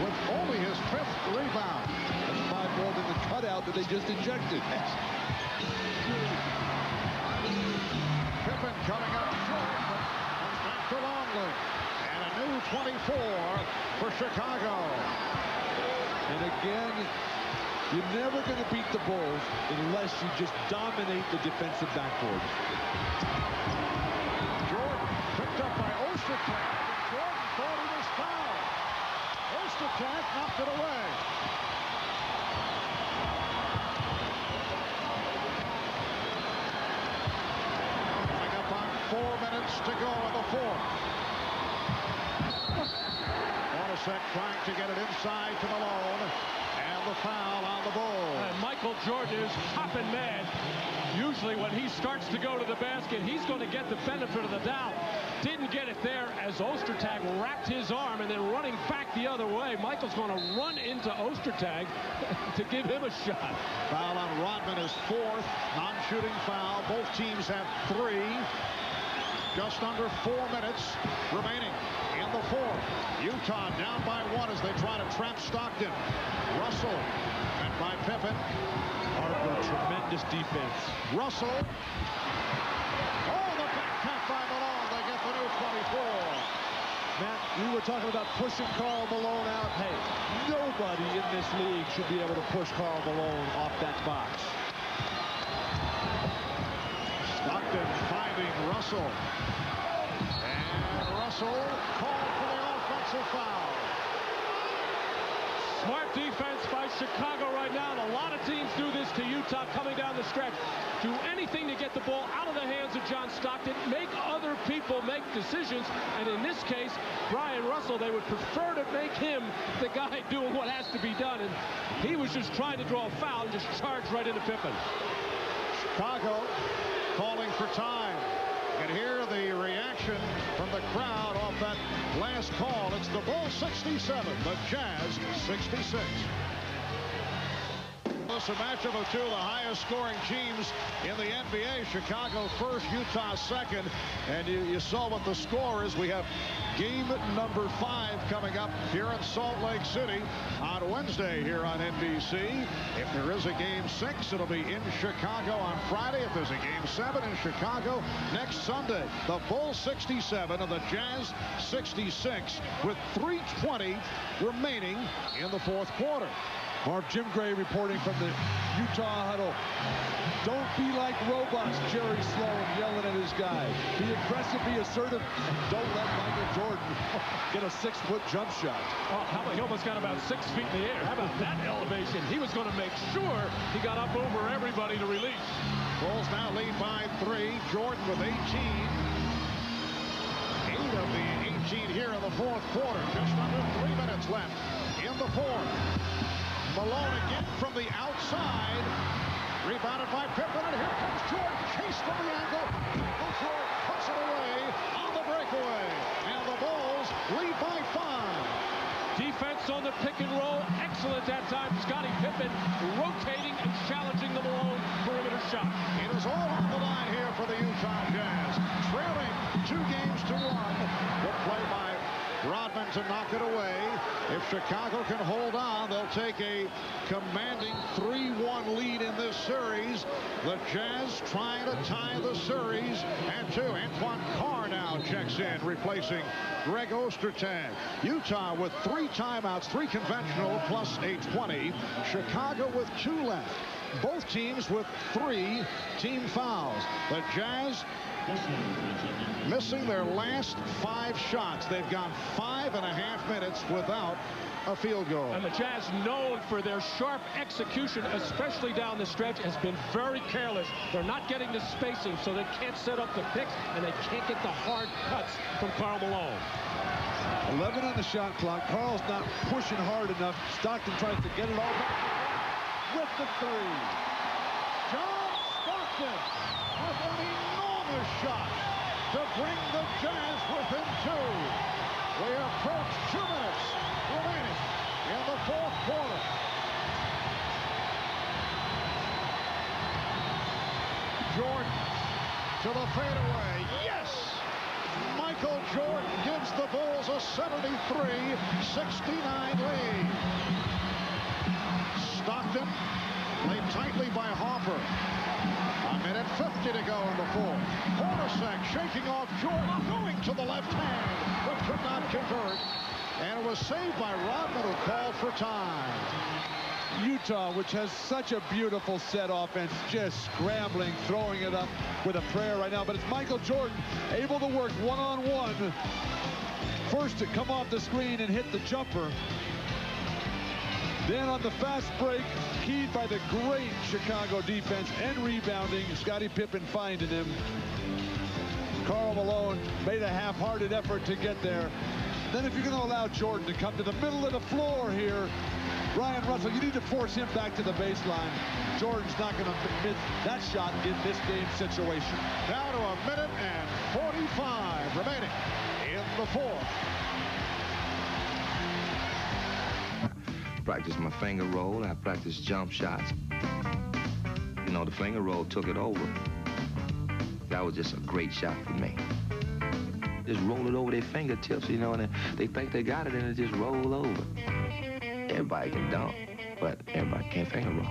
with only his 5th rebound. That's 5 more than the cutout that they just injected. Pippen coming up short, but comes back to Longley. And a new 24 for Chicago. And again, you're never going to beat the Bulls unless you just dominate the defensive backboard. Jordan picked up by Odcinek. Jordan thought he was fouled. Odcinek knocked it away. Coming up on 4 minutes to go in the 4th. Hornacek trying to get it inside to Malone. And the foul on the Bulls. And Michael Jordan is hopping mad. Usually when he starts to go to the basket, he's going to get the benefit of the doubt. Didn't get it there as Ostertag wrapped his arm and then running back the other way. Michael's going to run into Ostertag to give him a shot. Foul on Rodman is 4th. Non-shooting foul. Both teams have 3. Just under 4 minutes remaining in the 4th. Utah down by 1 as they try to trap Stockton. Russell and by Pippen. Harper, tremendous defense. Russell. Oh, the back cut by Malone. They get the new 24. Matt, we were talking about pushing Karl Malone out. Hey, nobody in this league should be able to push Karl Malone off that box. Stockton finding Russell. And Russell called for the offensive foul. Smart defense by Chicago right now, and a lot of teams do this to Utah coming down the stretch. Do anything to get the ball out of the hands of John Stockton, make other people make decisions, and in this case, Brian Russell, they would prefer to make him the guy doing what has to be done, and he was just trying to draw a foul and just charged right into Pippen. Chicago calling for time. You can hear the reaction from the crowd off that last call. It's the Bulls 67, the Jazz 66. It's a matchup of 2 of the highest scoring teams in the NBA. Chicago first, Utah second. And you saw what the score is. We have game number 5 coming up here in Salt Lake City on Wednesday here on NBC. If there is a game 6, it'll be in Chicago on Friday. If there's a game 7 in Chicago next Sunday. The Bulls 67 and the Jazz 66 with 3:20 remaining in the 4th quarter. Marv, Jim Gray reporting from the Utah huddle. Don't be like robots, Jerry Sloan yelling at his guy. Be aggressive, be assertive, and don't let Michael Jordan get a 6-foot jump shot. Oh, how about he almost got about 6 feet in the air? How about that elevation? He was going to make sure he got up over everybody to release. Bulls now lead by 3. Jordan with 18. 8 of the 18 here in the fourth quarter. Just under 3 minutes left in the fourth. Malone again from the outside. Rebounded by Pippen, and here comes Jordan. Chase from the angle. Michael Jordan puts it away on the breakaway. And the Bulls lead by 5. Defense on the pick and roll. Excellent that time. Scottie Pippen rotating and challenging the Malone perimeter shot. It is all on the line here for the Utah Jazz. Trailing 2 games to 1. Good play by Rodman to knock it away. If Chicago can hold on, they'll take a commanding 3-1 lead in this series. The Jazz trying to tie the series. And 2. Antoine Carr now checks in, replacing Greg Ostertag. Utah with 3 timeouts, 3 conventional, plus a 20. Chicago with 2 left. Both teams with 3 team fouls. The Jazz missing their last 5 shots. They've gone 5.5 minutes without a field goal. And the Jazz, known for their sharp execution, especially down the stretch, has been very careless. They're not getting the spacing, so they can't set up the picks, and they can't get the hard cuts from Karl Malone. 11 on the shot clock. Carl's not pushing hard enough. Stockton tries to get it all back with the 3. John Stockton with an enormous shot to bring the Jazz within 2. We approach 2 minutes remaining in the fourth quarter. Jordan to the fadeaway. Yes! Michael Jordan gives the Bulls a 73-69 lead. Stockton played tightly by Harper. A minute 50 to go in the fourth. Hornacek shaking off Jordan, going to the left hand, but could not convert. And it was saved by Rodman, who called for time. Utah, which has such a beautiful set offense, just scrambling, throwing it up with a prayer right now. But it's Michael Jordan able to work one-on-one. First to come off the screen and hit the jumper. Then on the fast break, keyed by the great Chicago defense and rebounding, Scottie Pippen finding him. Karl Malone made a half-hearted effort to get there. Then if you're going to allow Jordan to come to the middle of the floor here, Brian Russell, you need to force him back to the baseline. Jordan's not going to miss that shot in this game situation. Down to a minute and 45 remaining in the fourth. Practice my finger roll. I practice jump shots. You know, the finger roll took it over. That was just a great shot for me. Just roll it over their fingertips, you know, and they think they got it, and it just roll over. Everybody can dunk, but everybody can't finger roll.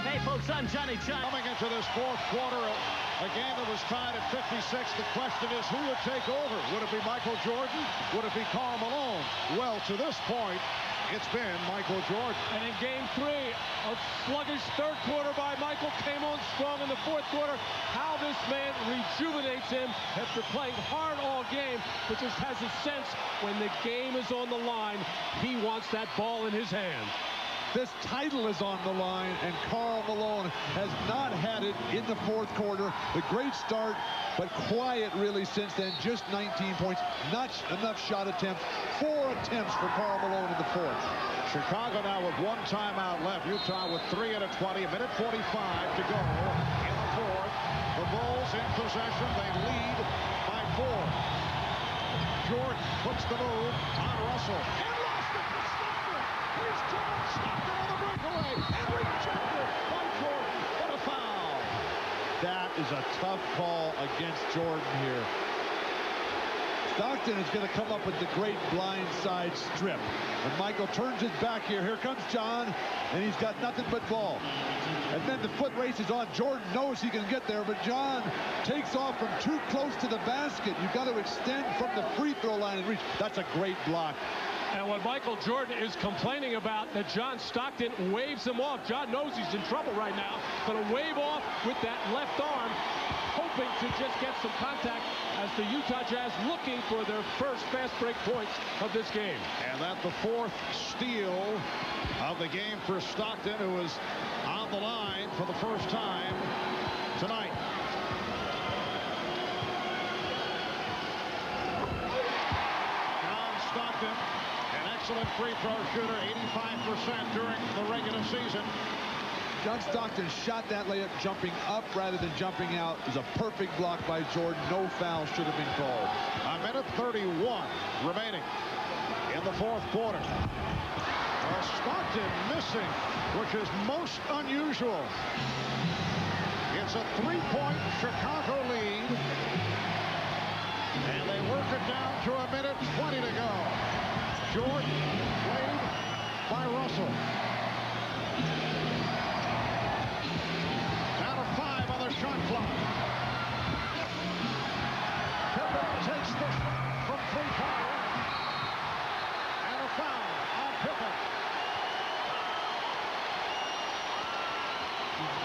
Hey, folks, I'm Johnny Chun. Coming into this fourth quarter, a game that was tied at 56. The question is, who would take over? Would it be Michael Jordan? Would it be Karl Malone? Well, to this point, it's been Michael Jordan. And in game 3, a sluggish third quarter by Michael came on strong in the fourth quarter. How this man rejuvenates him after playing hard all game, but just has a sense when the game is on the line, he wants that ball in his hand. This title is on the line, and Karl Malone has not had it in the fourth quarter. The great start, but quiet really since then. Just 19 points, not enough shot attempts. 4 attempts for Karl Malone in the fourth. Chicago now with 1 timeout left. Utah with 3 and a 20. A minute 45 to go in the fourth. The Bulls in possession. They lead by 4. Jordan puts the move on Russell. And lost it to Stockton. Here's John Stockton on the breakaway. And rejected by Jordan. What a foul. That is a tough call against Jordan here. Stockton is going to come up with the great blind side strip. And Michael turns his back here. Here comes John, and he's got nothing but ball. And then the foot race is on. Jordan knows he can get there, but John takes off from too close to the basket. You've got to extend from the free throw line and reach. That's a great block. And what Michael Jordan is complaining about, that John Stockton waves him off. John knows he's in trouble right now. Going to wave off with that left arm, hoping to just get some contact as the Utah Jazz looking for their first fast break points of this game. And that's the fourth steal of the game for Stockton, who is on the line for the first time tonight. John Stockton, an excellent free throw shooter, 85% during the regular season. John Stockton shot that layup jumping up rather than jumping out. It was a perfect block by Jordan. No foul should have been called. A minute 31 remaining in the fourth quarter. Stockton missing, which is most unusual. It's a three-point Chicago lead. And they work it down to a minute 20 to go. Jordan played by Russell. Down to 5 on the shot clock. Pippen takes the shot from 3-point. And a foul on Pippen.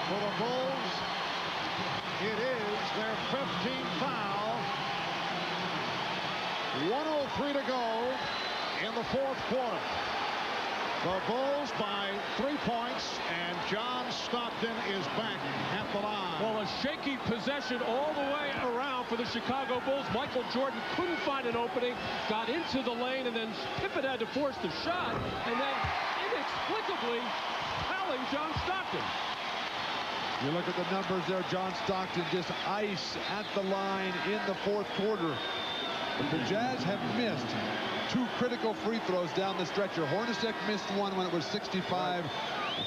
For the Bulls, it is their 15th foul. 1:03 to go in the fourth quarter. The Bulls by 3 points, and John Stockton is back at the line. Well, a shaky possession all the way around for the Chicago Bulls. Michael Jordan couldn't find an opening, got into the lane, and then Pippen had to force the shot, and then inexplicably fouling John Stockton. You look at the numbers there. John Stockton just ice at the line in the fourth quarter. But the Jazz have missed 2 critical free throws down the stretcher. Hornacek missed one when it was 65,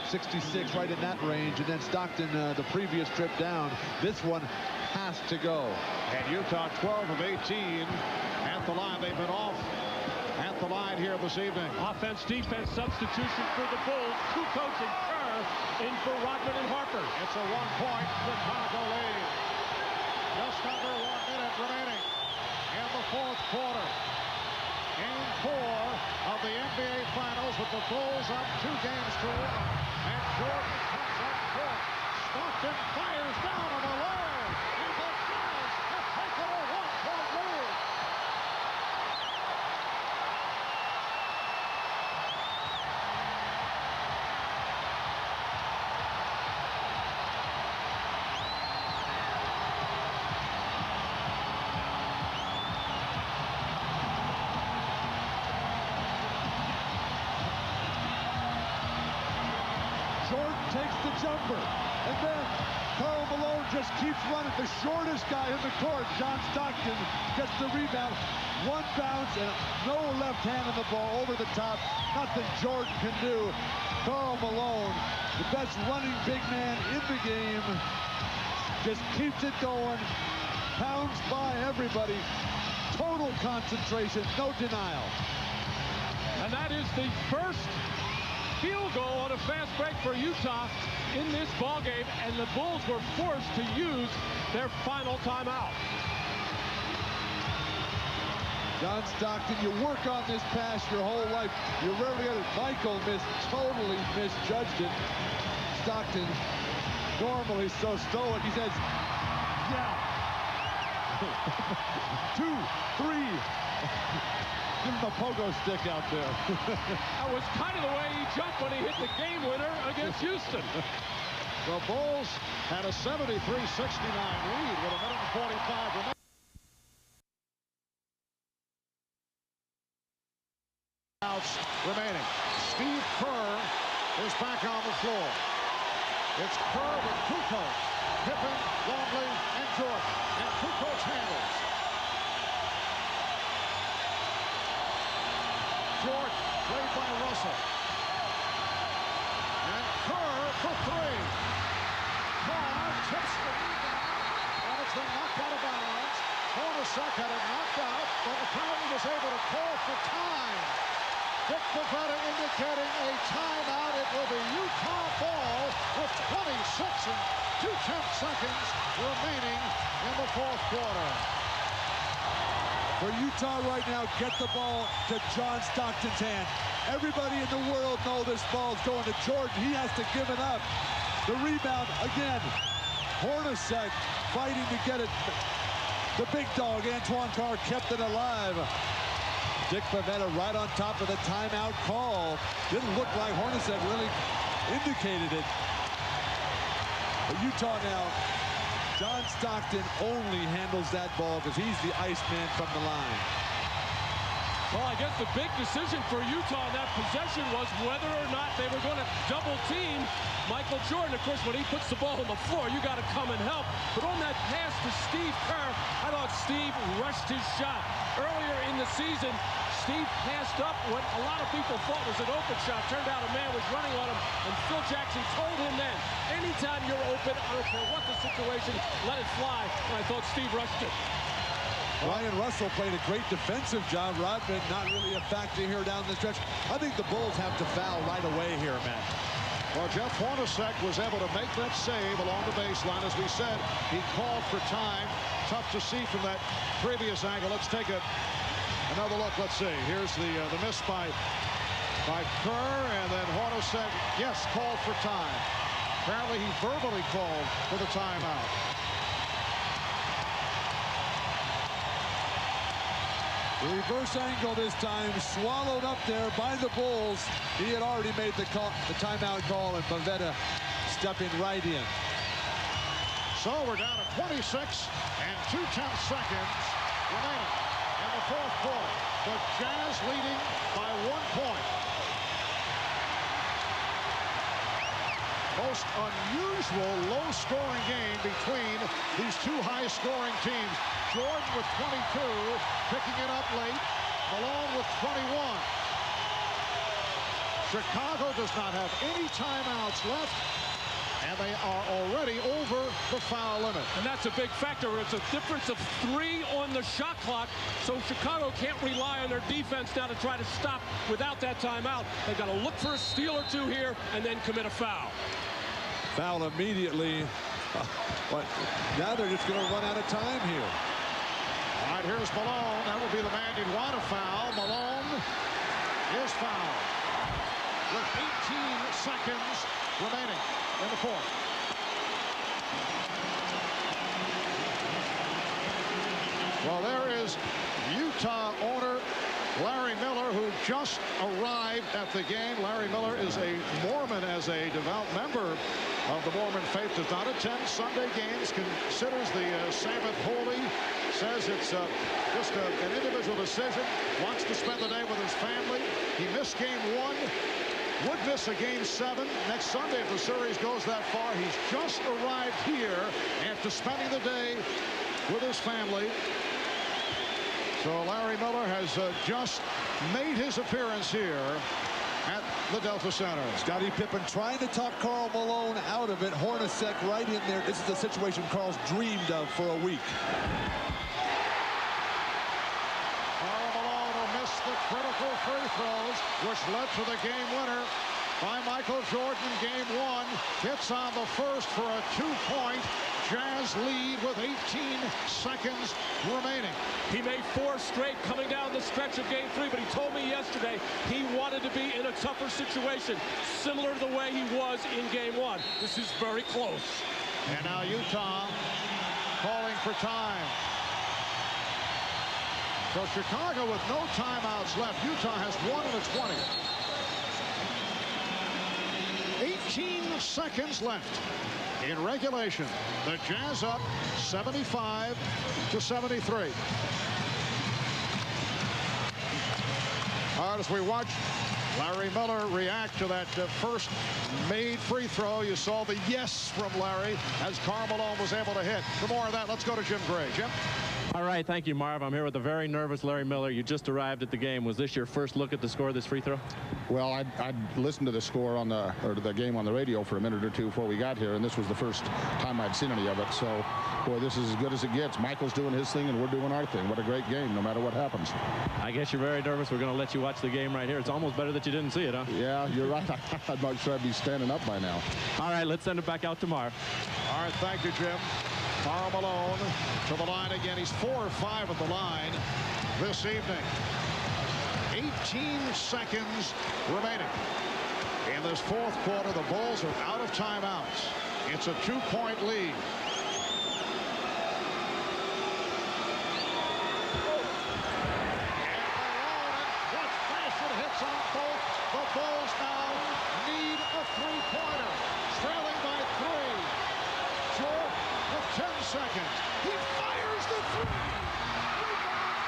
66, right in that range. And then Stockton, the previous trip down. This one has to go. And Utah 12 of 18 at the line. They've been off at the line here this evening. Offense, defense, substitution for the Bulls. 2 coaching. Kerr in for Rodman and Harper. It's a 1-point Chicago lead. Just under 1 minute remaining in the fourth quarter. Game 4 of the NBA Finals with the Bulls up 2 games to 1. And Jordan comes up court. Stockton fires down on the low. And the Jazz have taken a 1-point lead. Takes the jumper, and then Karl Malone just keeps running. The shortest guy in the court, John Stockton, gets the rebound. 1 bounce and no left hand on the ball over the top. Nothing Jordan can do. Karl Malone, the best running big man in the game, just keeps it going. Pounds by everybody. Total concentration, no denial. And that is the first field goal on a fast break for Utah in this ballgame, and the Bulls were forced to use their final timeout. John Stockton, you work on this pass your whole life. You rarely get it. Michael totally misjudged it. Stockton, normally so stoic, he says, yeah. 2, 3. Give him a pogo stick out there. That was kind of the way he jumped when he hit the game winner against Houston. The Bulls had a 73-69 lead with a minute and 45 remaining. Steve Kerr is back on the floor. It's Kerr with Kukoc, Pippen, Longley, and Jordan. And Kukoc handles. Jordan, played by Russell. And Kerr for 3. Kerr tips the rebound, and it's been knocked out of bounds. Hornacek had it knocked out, but apparently was able to call for time. Dick Bavetta indicating a timeout. It will be Utah ball with 26 and 2/10 seconds remaining in the fourth quarter. For Utah right now, get the ball to John Stockton's hand. Everybody in the world know this ball's going to Jordan. He has to give it up. The rebound again. Hornacek fighting to get it. The big dog, Antoine Carr, kept it alive. Dick Pavetta right on top of the timeout call. Didn't look like Hornacek really indicated it. But Utah now, John Stockton only handles that ball because he's the Iceman from the line. Well, I guess the big decision for Utah in that possession was whether or not they were going to double team Michael Jordan. Of course, when he puts the ball on the floor, you got to come and help. But on that pass to Steve Kerr, I thought Steve rushed his shot. Earlier in the season, Steve passed up what a lot of people thought was an open shot. Turned out a man was running on him, and Phil Jackson told him then, anytime you're open, I don't care what the situation, let it fly. And I thought Steve rushed it. Ryan Russell played a great defensive job. Rodman not really a factor here down the stretch. I think the Bulls have to foul right away here, Matt. Well, Jeff Hornacek was able to make that save along the baseline. As we said, he called for time. Tough to see from that previous angle. Let's take another look. Let's see. Here's the miss by Kerr, and then Hornacek, yes, called for time. Apparently, he verbally called for the timeout. Reverse angle this time, swallowed up there by the Bulls. He had already made the timeout call, and Pavetta stepping right in. So we're down to 26 and 2/10 seconds remaining in the fourth quarter. The Jazz leading by 1 point. Most unusual low-scoring game between these two high-scoring teams. Jordan with 22, picking it up late. Malone with 21. Chicago does not have any timeouts left, and they are already over the foul limit. And that's a big factor. It's a difference of 3 on the shot clock, so Chicago can't rely on their defense now to try to stop without that timeout. They've got to look for a steal or two here and then commit a foul. Foul immediately. But now they're just going to run out of time here. All right, here's Malone. That will be the man you'd want to foul. Malone is fouled with 18 seconds remaining in the fourth. Well, there is Utah owner Larry Miller, who just arrived at the game. Larry Miller is a Mormon, as a devout member of the Mormon faith, does not attend Sunday games, considers the Sabbath holy, says it's just an individual decision, wants to spend the day with his family. He missed game 1, would miss a game 7 next Sunday if the series goes that far. He's just arrived here after spending the day with his family. So Larry Miller has just made his appearance here at the Delta Center. Scottie Pippen trying to talk Karl Malone out of it. Hornacek right in there. This is the situation Karl's dreamed of for a week. Karl Malone will miss the critical free throws, which led to the game winner by Michael Jordan. Game 1 hits on the first for a 2-point Jazz lead with 18 seconds remaining. He made 4 straight coming down the stretch of game 3, but he told me yesterday he wanted to be in a tougher situation, similar to the way he was in game 1. This is very close. And now Utah calling for time. So Chicago with no timeouts left. Utah has 1 and a 20. 18 seconds left in regulation. The Jazz up 75 to 73. All right, as we watch Larry Miller react to that first made free throw, you saw the yes from Larry as Karl Malone was able to hit. For more of that, let's go to Jim Gray. Jim? All right, thank you, Marv. I'm here with a very nervous Larry Miller. You just arrived at the game. Was this your first look at the score of this free throw? Well, I'd listened to the score on the game on the radio for a minute or two before we got here, and this was the first time I'd seen any of it. So, boy, this is as good as it gets. Michael's doing his thing, and we're doing our thing. What a great game, no matter what happens. I guess you're very nervous. We're going to let you watch the game right here. It's almost better that you didn't see it, huh? Yeah, you're right. I'm not sure I'd be standing up by now. All right, let's send it back out tomorrow. All right, thank you, Jim. Karl Malone to the line again. He's 4 or 5 at the line. this evening. 18 seconds remaining. In this fourth quarter, the Bulls are out of timeouts. It's a 2-point lead. Hits on both. The Bulls now need a three-pointer. Trailing by 3. Short with 10 seconds. He fires the three. Rebound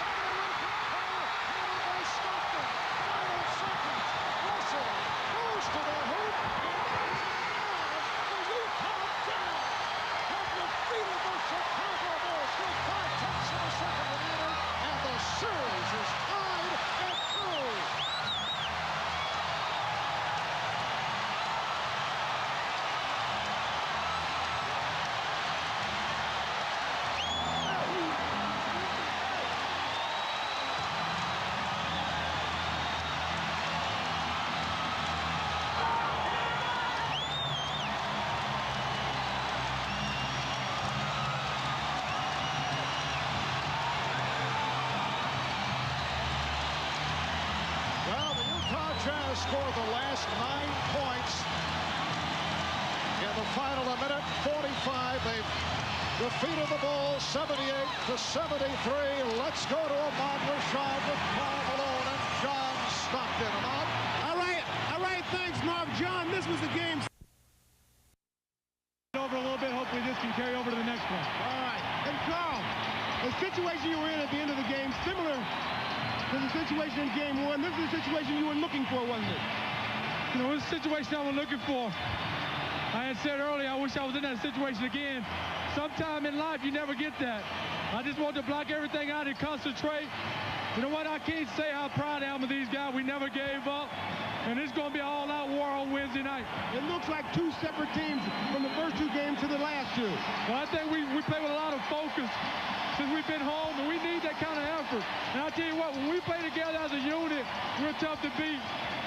by Stockton. Final seconds. Russell goes to the hoop. The Utah Jazz have defeated the Chicago Bulls with 5/10 of a second remaining, and the series is tied at 2. Scored the last 9 points in the final minute 45. They've defeated the Bulls 78-73. Let's go to Ahmad Rashad with Paul Malone and John Stockton. Ahmad? All right, thanks, Mark. John, this was the game. Over a little bit. Hopefully this can carry over to the next one. All right. And Carl, the situation you were in at the end of the game, similar to the situation in game 1. This is the situation you were looking for, wasn't it? You know, it's a situation I was looking for. I had said earlier, I wish I was in that situation again. Sometime in life, you never get that. I just want to block everything out and concentrate. You know what? I can't say how proud I am of these guys. We never gave up. And it's going to be an all-out war on Wednesday night. It looks like 2 separate teams from the first 2 games to the last 2. Well, I think we play with a lot of focus since we've been home, and we need that kind of effort. And I'll tell you what, when we play together as a unit, we're tough to beat.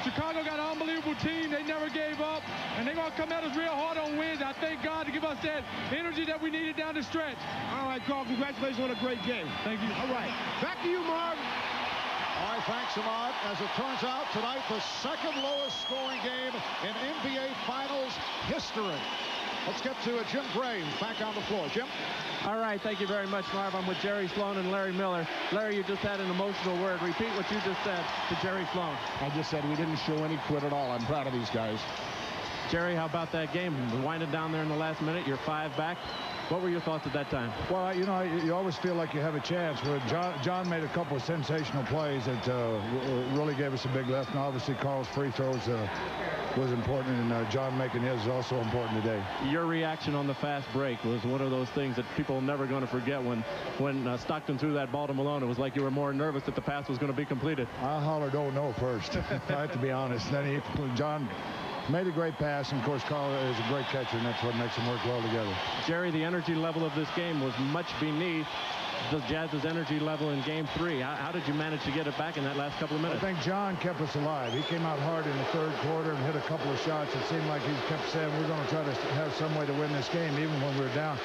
Chicago got an unbelievable team. They never gave up, and they're going to come at us real hard on Wednesday. I thank God to give us that energy that we needed down the stretch. All right, Carl, congratulations on a great game. Thank you. All right, back to you, Mark. All right, thanks, Ahmad. As it turns out, tonight, the second lowest scoring game in NBA Finals history. Let's get to Jim Gray, back on the floor. Jim? All right, thank you very much, Marv. I'm with Jerry Sloan and Larry Miller. Larry, you just had an emotional word. Repeat what you just said to Jerry Sloan. I just said we didn't show any quit at all. I'm proud of these guys. Jerry, how about that game? Winding down there in the last minute, you're 5 back. What were your thoughts at that time? Well, you know, you always feel like you have a chance. Where John made a couple of sensational plays that really gave us a big lift. And obviously, Carl's free throws was important, and John making his is also important today. Your reaction on the fast break was one of those things that people are never going to forget. When Stockton threw that ball to Malone, it was like you were more nervous that the pass was going to be completed. I hollered, "Oh no!" first. I have to be honest. Then John made a great pass, and of course Carl is a great catcher, and that's what makes them work well together. Jerry, the energy level of this game was much beneath the Jazz's energy level in Game 3. How did you manage to get it back in that last couple of minutes? I think John kept us alive. He came out hard in the third quarter and hit a couple of shots. It seemed like he kept saying, we're going to try to have some way to win this game, even when we were down.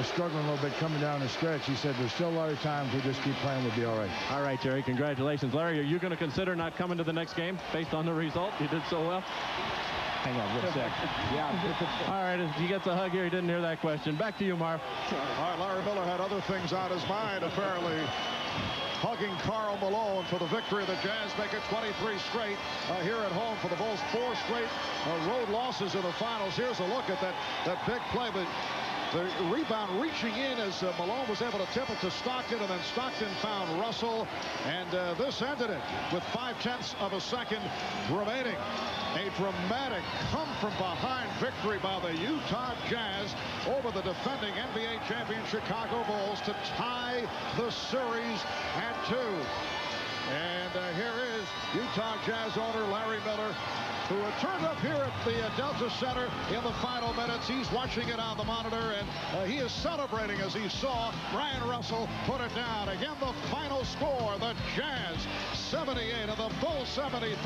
Struggling a little bit coming down the stretch. He said, there's still a lot of time. If we just keep playing, we'll be all right. All right, Jerry, congratulations. Larry, are you going to consider not coming to the next game based on the result? You did so well. Hang on one sec. Yeah. All right, he gets a hug here. He didn't hear that question. Back to you, Marv. All right, Larry Miller had other things on his mind, apparently. Hugging Karl Malone for the victory. The Jazz make it 23 straight here at home for the Bulls. 4 straight road losses in the finals. Here's a look at that big play. But the rebound reaching in as Malone was able to tip it to Stockton, and then Stockton found Russell, and this ended it with 5/10 of a second remaining. A dramatic come-from-behind victory by the Utah Jazz over the defending NBA champion Chicago Bulls to tie the series at 2. And here is Utah Jazz owner Larry Miller who had turned up here at the Delta Center in the final minutes. He's watching it on the monitor, and he is celebrating as he saw Brian Russell put it down. Again, the final score, the Jazz 78 and the Bulls 73.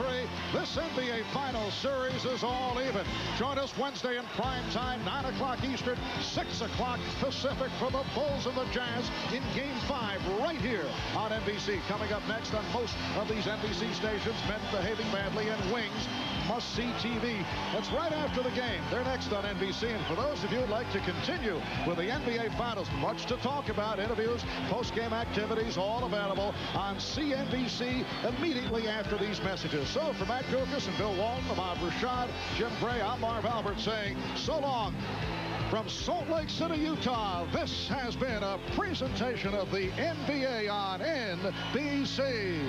This NBA final series is all even. Join us Wednesday in prime time, 9 o'clock Eastern, 6 o'clock Pacific for the Bulls and the Jazz in Game 5 right here on NBC. Coming up next on most of these NBC stations, Men Behaving Badly and Wings, must-see TV. That's right after the game. They're next on NBC. And for those of you who'd like to continue with the NBA Finals, much to talk about, interviews, post-game activities, all available on CNBC immediately after these messages. So for Matt Kukas and Bill Walton, Ahmad Rashad, Jim Gray, I'm Marv Albert saying so long. From Salt Lake City, Utah, this has been a presentation of the NBA on NBC.